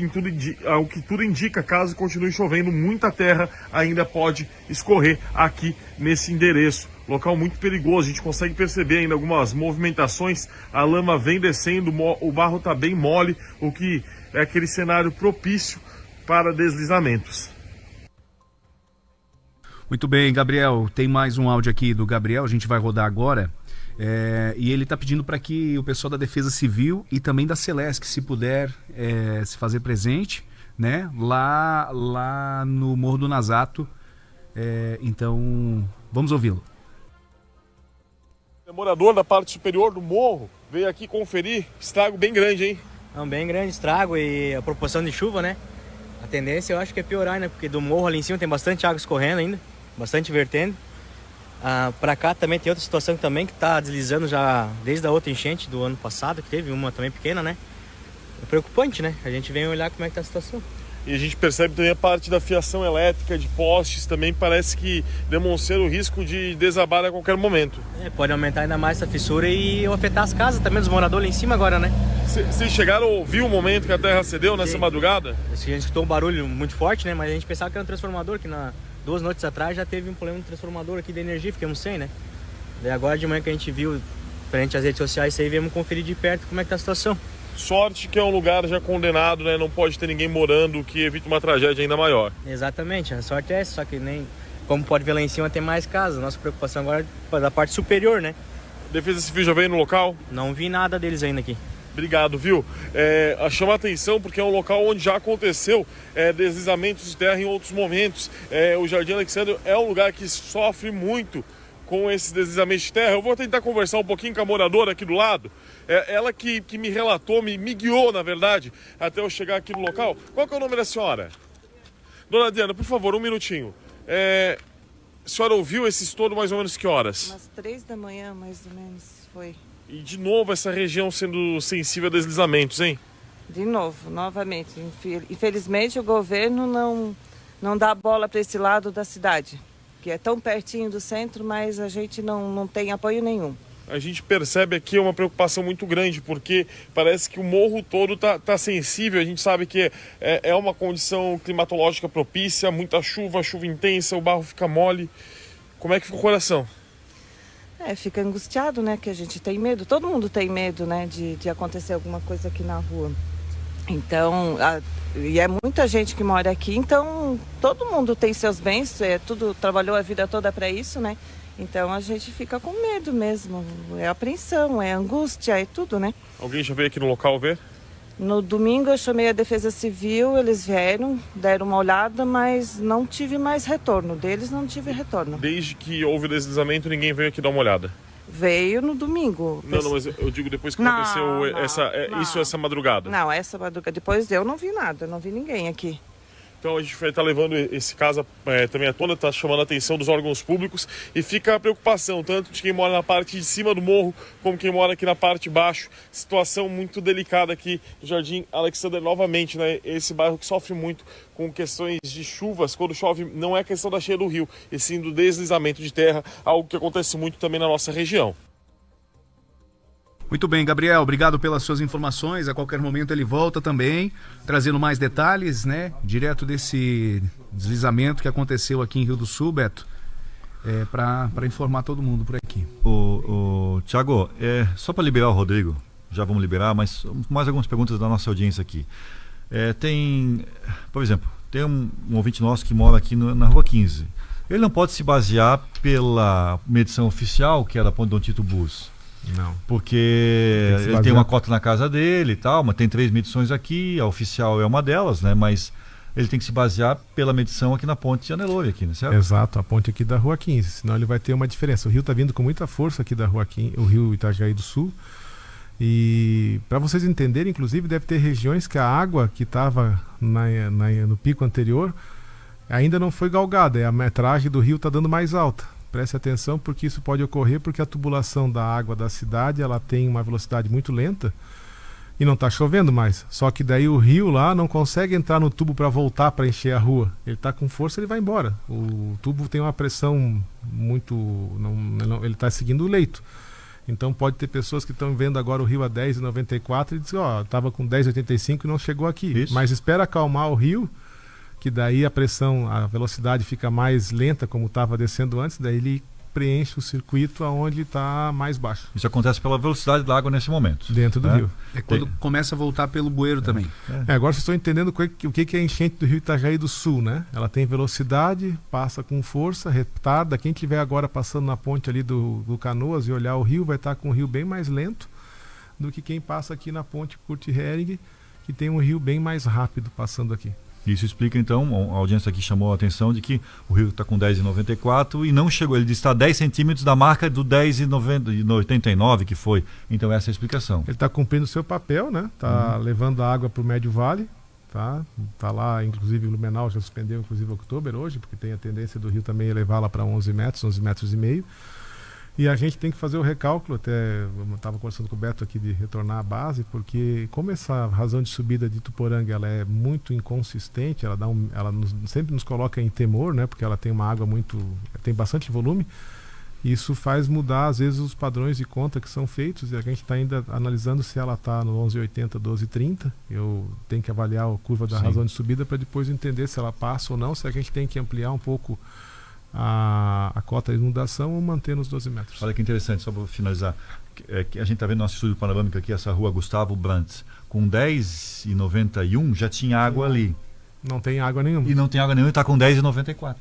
que tudo indica, caso continue chovendo, muita terra ainda pode escorrer aqui nesse endereço. Local muito perigoso, a gente consegue perceber ainda algumas movimentações, a lama vem descendo, o barro está bem mole, o que é aquele cenário propício para deslizamentos. Muito bem, Gabriel, tem mais um áudio aqui do Gabriel, a gente vai rodar agora. E ele está pedindo para que o pessoal da Defesa Civil e também da Celesc, se puder se fazer presente, né, lá no Morro do Nazato. Então, vamos ouvi-lo. O morador da parte superior do morro veio aqui conferir, estrago bem grande, hein? É um bem grande estrago e a proporção de chuva, né? A tendência eu acho que é piorar, né? Porque do morro ali em cima tem bastante água escorrendo ainda, bastante vertendo. Pra cá também tem outra situação também que tá deslizando já desde a outra enchente do ano passado, que teve uma também pequena, né? É preocupante, né? A gente vem olhar como é que tá a situação. E a gente percebe também a parte da fiação elétrica, de postes, também parece que demonstra o risco de desabar a qualquer momento. Pode aumentar ainda mais essa fissura e afetar as casas também dos moradores lá em cima agora, né? Vocês chegaram a ouvir o momento que a terra cedeu nessa madrugada? A gente escutou um barulho muito forte, né? Mas a gente pensava que era um transformador, que 2 noites atrás já teve um problema no transformador aqui de energia, ficamos sem, né? Daí agora de manhã que a gente viu, frente às redes sociais, aí viemos conferir de perto como é que tá a situação. Sorte que é um lugar já condenado, né? Não pode ter ninguém morando, o que evita uma tragédia ainda maior. Exatamente, a sorte é essa, só que nem... Como pode ver lá em cima, tem mais casas. Nossa preocupação agora é da parte superior, né? Defesa Civil já veio no local? Não vi nada deles ainda aqui. Obrigado, viu? Chama a atenção porque é um local onde já aconteceu deslizamentos de terra em outros momentos. O Jardim Alexandre é um lugar que sofre muito com esses deslizamentos de terra. Eu vou tentar conversar um pouquinho com a moradora aqui do lado. Ela que me relatou, me guiou, na verdade, até eu chegar aqui no local. Qual que é o nome da senhora? Dona Diana, por favor, um minutinho. A senhora ouviu esse estouro mais ou menos que horas? Umas 3 da manhã, mais ou menos, foi. E de novo essa região sendo sensível a deslizamentos, hein? De novo, novamente. Infelizmente o governo não dá bola para esse lado da cidade, que é tão pertinho do centro, mas a gente não tem apoio nenhum. A gente percebe aqui uma preocupação muito grande, porque parece que o morro todo tá sensível. A gente sabe que é uma condição climatológica propícia, muita chuva, chuva intensa, o barro fica mole. Como é que fica o coração? Fica angustiado, né? Que a gente tem medo, todo mundo tem medo, né? De acontecer alguma coisa aqui na rua. Então, e é muita gente que mora aqui, então todo mundo tem seus bens, tudo trabalhou a vida toda para isso, né? Então a gente fica com medo mesmo, é apreensão, é angústia, é tudo, né? Alguém já veio aqui no local ver? No domingo eu chamei a Defesa Civil, eles vieram, deram uma olhada, mas não tive mais retorno, deles não tive retorno. Desde que houve o deslizamento, ninguém veio aqui dar uma olhada? Veio no domingo. Não, mas eu digo depois que aconteceu essa madrugada. Não, essa madrugada, depois eu não vi nada, não vi ninguém aqui. Então a gente vai estar levando esse caso também à tona, está chamando a atenção dos órgãos públicos e fica a preocupação, tanto de quem mora na parte de cima do morro, como quem mora aqui na parte de baixo. Situação muito delicada aqui no Jardim Alexander, novamente, né? Esse bairro que sofre muito com questões de chuvas. Quando chove, não é questão da cheia do rio, e sim do deslizamento de terra, algo que acontece muito também na nossa região. Muito bem, Gabriel, obrigado pelas suas informações. A qualquer momento ele volta também, trazendo mais detalhes, né? Direto desse deslizamento que aconteceu aqui em Rio do Sul, Beto, para informar todo mundo por aqui. Thiago, só para liberar o Rodrigo, já vamos liberar, mas mais algumas perguntas da nossa audiência aqui. Por exemplo, tem um ouvinte nosso que mora aqui na Rua 15. Ele não pode se basear pela medição oficial, que é da Ponte Dom Tito Bus. Não. Porque ele tem uma cota na casa dele e tal, mas tem 3 medições aqui, a oficial é uma delas, né? Mas ele tem que se basear pela medição aqui na ponte de Anelore, aqui, né? Certo? Exato, a ponte aqui da Rua 15, senão ele vai ter uma diferença. O rio está vindo com muita força aqui da Rua 15, o rio Itajaí do Sul. E para vocês entenderem, inclusive, deve ter regiões que a água que estava no pico anterior ainda não foi galgada, a metragem do rio está dando mais alta. Preste atenção, porque isso pode ocorrer porque a tubulação da água da cidade ela tem uma velocidade muito lenta e não está chovendo mais. Só que daí o rio lá não consegue entrar no tubo para voltar para encher a rua. Ele está com força, ele vai embora. O tubo tem uma pressão muito... ele está seguindo o leito. Então pode ter pessoas que estão vendo agora o rio a 10,94 e dizem, estava com 10,85 e não chegou aqui. Isso. Mas espera acalmar o rio, que daí a pressão, a velocidade fica mais lenta, como estava descendo antes, daí ele preenche o circuito aonde está mais baixo. Isso acontece pela velocidade da água nesse momento. Dentro do rio. É quando começa a voltar pelo bueiro também. Agora vocês estão entendendo o que é a enchente do rio Itajaí do Sul, né? Ela tem velocidade, passa com força, retarda. Quem estiver agora passando na ponte ali do Canoas e olhar o rio, vai estar com o rio bem mais lento do que quem passa aqui na ponte Kurt Hering, que tem um rio bem mais rápido passando aqui. Isso explica, então, a audiência aqui chamou a atenção de que o rio está com 10,94 e não chegou, ele está a 10 centímetros da marca do 10,89 que foi. Então essa é a explicação. Ele está cumprindo o seu papel, né? Está levando a água para o Médio Vale, tá lá, inclusive o Blumenau já suspendeu, inclusive outubro hoje, porque tem a tendência do rio também elevar lá para 11 metros e meio. E a gente tem que fazer o recálculo, até eu estava conversando com o Beto aqui de retornar à base, porque como essa razão de subida de Ituporanga ela é muito inconsistente, ela sempre nos coloca em temor, né, porque ela tem uma água tem bastante volume, e isso faz mudar às vezes os padrões de conta que são feitos, e a gente está ainda analisando se ela está no 11,80, 12,30, eu tenho que avaliar a curva da razão de subida para depois entender se ela passa ou não, se a gente tem que ampliar um pouco a cota de inundação ou manter nos 12 metros. Olha que interessante, só para finalizar, que a gente está vendo no nosso estúdio panorâmico aqui, essa rua Gustavo Brandt, com 10,91 já tinha água ali. Não tem água nenhuma. E não tem água nenhuma e está com 10,94.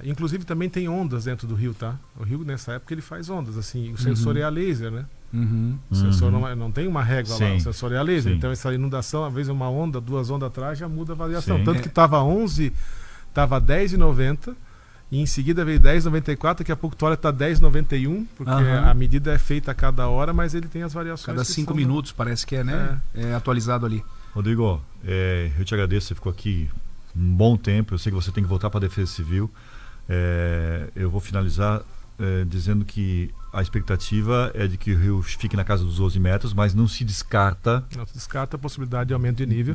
Inclusive também tem ondas dentro do rio, tá? O rio nessa época ele faz ondas, assim, o sensor é a laser, né? O sensor não tem uma régua lá, o sensor é a laser. Então essa inundação, às vezes uma onda, 2 ondas atrás já muda a variação. Tanto que estava 10,90 e em seguida veio 10,94, daqui a pouco a hora está 10,91, porque a medida é feita a cada hora, mas ele tem as variações. Cada 5 minutos parece que né? É atualizado ali. Rodrigo, eu te agradeço, você ficou aqui um bom tempo, eu sei que você tem que voltar para a Defesa Civil. Eu vou finalizar dizendo que a expectativa é de que o rio fique na casa dos 12 metros, mas não se descarta... Não se descarta a possibilidade de aumento de nível.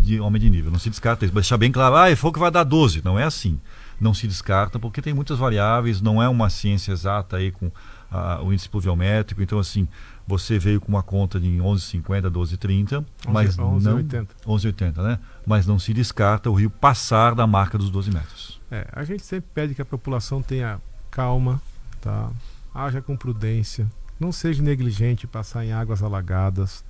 Não se descarta isso. Deixar bem claro, foi que vai dar 12. Não é assim. Não se descarta, porque tem muitas variáveis, não é uma ciência exata aí com o índice pluviométrico. Então, assim, você veio com uma conta de 11,50, 12,30, mas 11,80, né? Mas não se descarta o rio passar da marca dos 12 metros. A gente sempre pede que a população tenha calma, tá? Haja com prudência, não seja negligente passar em águas alagadas.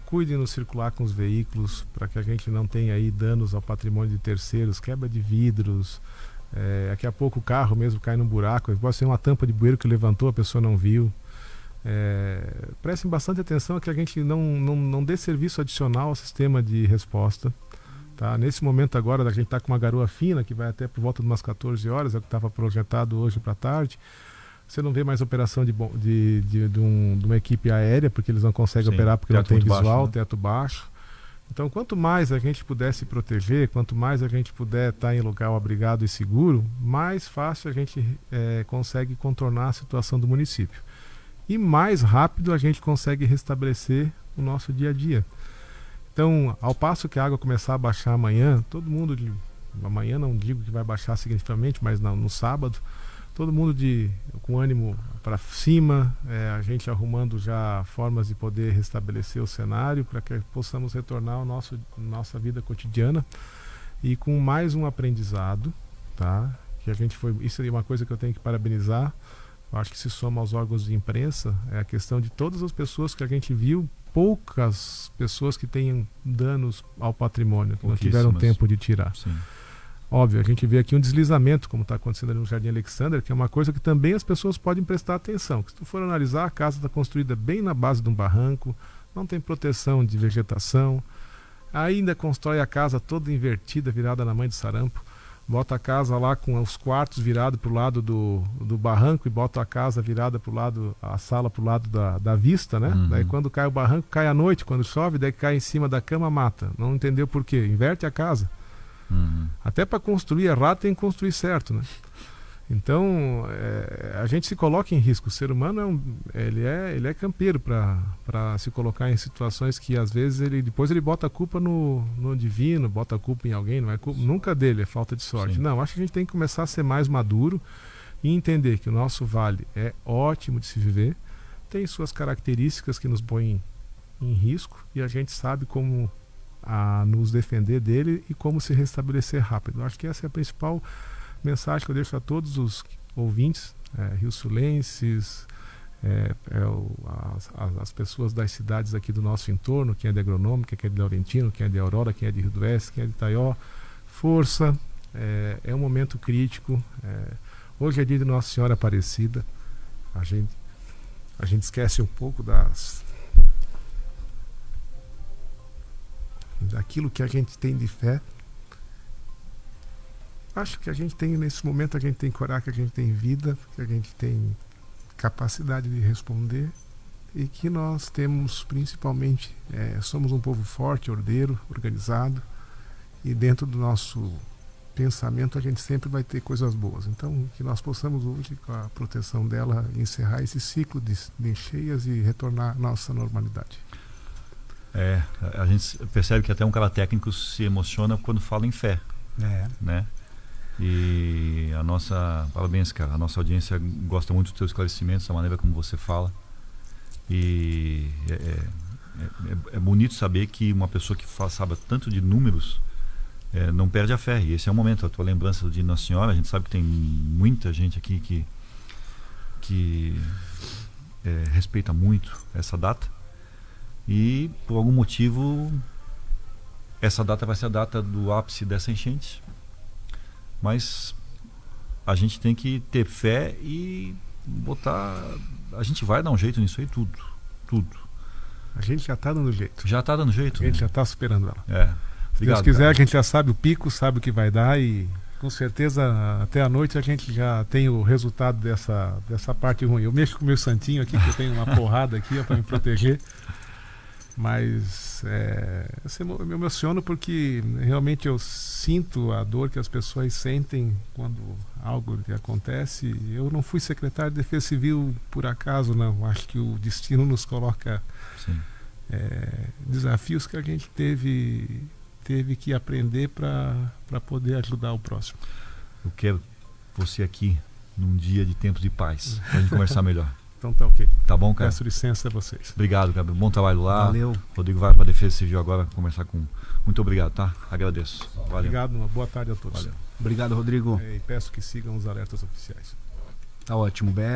Cuidem no circular com os veículos para que a gente não tenha aí danos ao patrimônio de terceiros, quebra de vidros. Daqui a pouco o carro mesmo cai num buraco, pode ser uma tampa de bueiro que levantou, a pessoa não viu. Prestem bastante atenção a que a gente não dê serviço adicional ao sistema de resposta. Tá? Nesse momento agora a gente está com uma garoa fina que vai até por volta de umas 14 horas, é o que estava projetado hoje para tarde. Você não vê mais operação de uma equipe aérea, porque eles não conseguem operar porque não tem visual, baixo, né? Teto baixo. Então, quanto mais a gente puder se proteger, quanto mais a gente puder estar em lugar abrigado e seguro, mais fácil a gente consegue contornar a situação do município. E mais rápido a gente consegue restabelecer o nosso dia a dia. Então, ao passo que a água começar a baixar amanhã, todo mundo, amanhã não digo que vai baixar significativamente, mas no sábado, todo mundo com ânimo para cima, a gente arrumando já formas de poder restabelecer o cenário para que possamos retornar à nossa vida cotidiana e com mais um aprendizado, tá? Que isso é uma coisa que eu tenho que parabenizar. Eu acho que se soma aos órgãos de imprensa, é a questão de todas as pessoas que a gente viu, poucas pessoas que tenham danos ao patrimônio, que não tiveram tempo de tirar. Sim. Óbvio, a gente vê aqui um deslizamento, como está acontecendo ali no Jardim Alexander, que é uma coisa que também as pessoas podem prestar atenção. Se tu for analisar, a casa está construída bem na base de um barranco, não tem proteção de vegetação, ainda constrói a casa toda invertida, virada na mãe do sarampo, bota a casa lá com os quartos virados para o lado do barranco e bota a casa virada para o lado, a sala para o lado da vista, né? Uhum. Daí quando cai o barranco, cai à noite, quando chove, daí cai em cima da cama, mata. Não entendeu por quê? Inverte a casa. Uhum. Até para construir errado tem que construir certo, né? Então a gente se coloca em risco. O ser humano ele é campeiro para se colocar em situações que às vezes depois ele bota a culpa no divino, bota a culpa em alguém, não é culpa, nunca dele, é falta de sorte. Sim. Não, acho que a gente tem que começar a ser mais maduro e entender que o nosso vale é ótimo de se viver, tem suas características que nos põem em risco e a gente sabe como nos defender dele e como se restabelecer rápido. Acho que essa é a principal mensagem que eu deixo a todos os ouvintes, rio-sulenses, as pessoas das cidades aqui do nosso entorno, quem é de Agronômica, quem é de Laurentino, quem é de Aurora, quem é de Rio do Oeste, quem é de Itaió. Força, é um momento crítico. Hoje é dia de Nossa Senhora Aparecida. A gente esquece um pouco daquilo que a gente tem de fé. Acho que a gente tem, nesse momento, a gente tem coragem, que a gente tem vida, que a gente tem capacidade de responder e que nós temos, principalmente, somos um povo forte, ordeiro, organizado e dentro do nosso pensamento a gente sempre vai ter coisas boas. Então, que nós possamos hoje, com a proteção dela, encerrar esse ciclo de cheias e retornar à nossa normalidade. A gente percebe que até um cara técnico se emociona quando fala em fé, né? E parabéns, cara, a nossa audiência gosta muito dos teus esclarecimentos, da maneira como você fala, e é bonito saber que uma pessoa que sabe tanto de números não perde a fé, e esse é o momento, a tua lembrança do dia de Nossa Senhora. A gente sabe que tem muita gente aqui que respeita muito essa data, e por algum motivo essa data vai ser a data do ápice dessa enchente, mas a gente tem que ter fé e a gente vai dar um jeito nisso aí, tudo. A gente já está dando jeito. Já está dando jeito, a gente né? já está superando ela. Obrigado, Se Deus quiser, cara. a gente já sabe o pico, sabe o que vai dar e com certeza até a noite a gente já tem o resultado dessa parte ruim. Eu mexo com o meu santinho aqui, que eu tenho uma porrada aqui para me proteger. Mas eu me emociono porque realmente eu sinto a dor que as pessoas sentem quando algo acontece. Eu não fui secretário de Defesa Civil por acaso, não. Acho que o destino nos coloca desafios que a gente teve que aprender para poder ajudar o próximo. Eu quero você aqui num dia de tempo de paz, para a gente conversar melhor. Então tá ok. Tá bom, cara? Peço licença a vocês. Obrigado, Gabriel. Bom trabalho lá. Valeu. Rodrigo vai para a Defesa Civil agora conversar com... Muito obrigado, tá? Agradeço. Valeu. Obrigado, uma boa tarde a todos. Valeu. Obrigado, Rodrigo. E peço que sigam os alertas oficiais. Tá ótimo, Beto.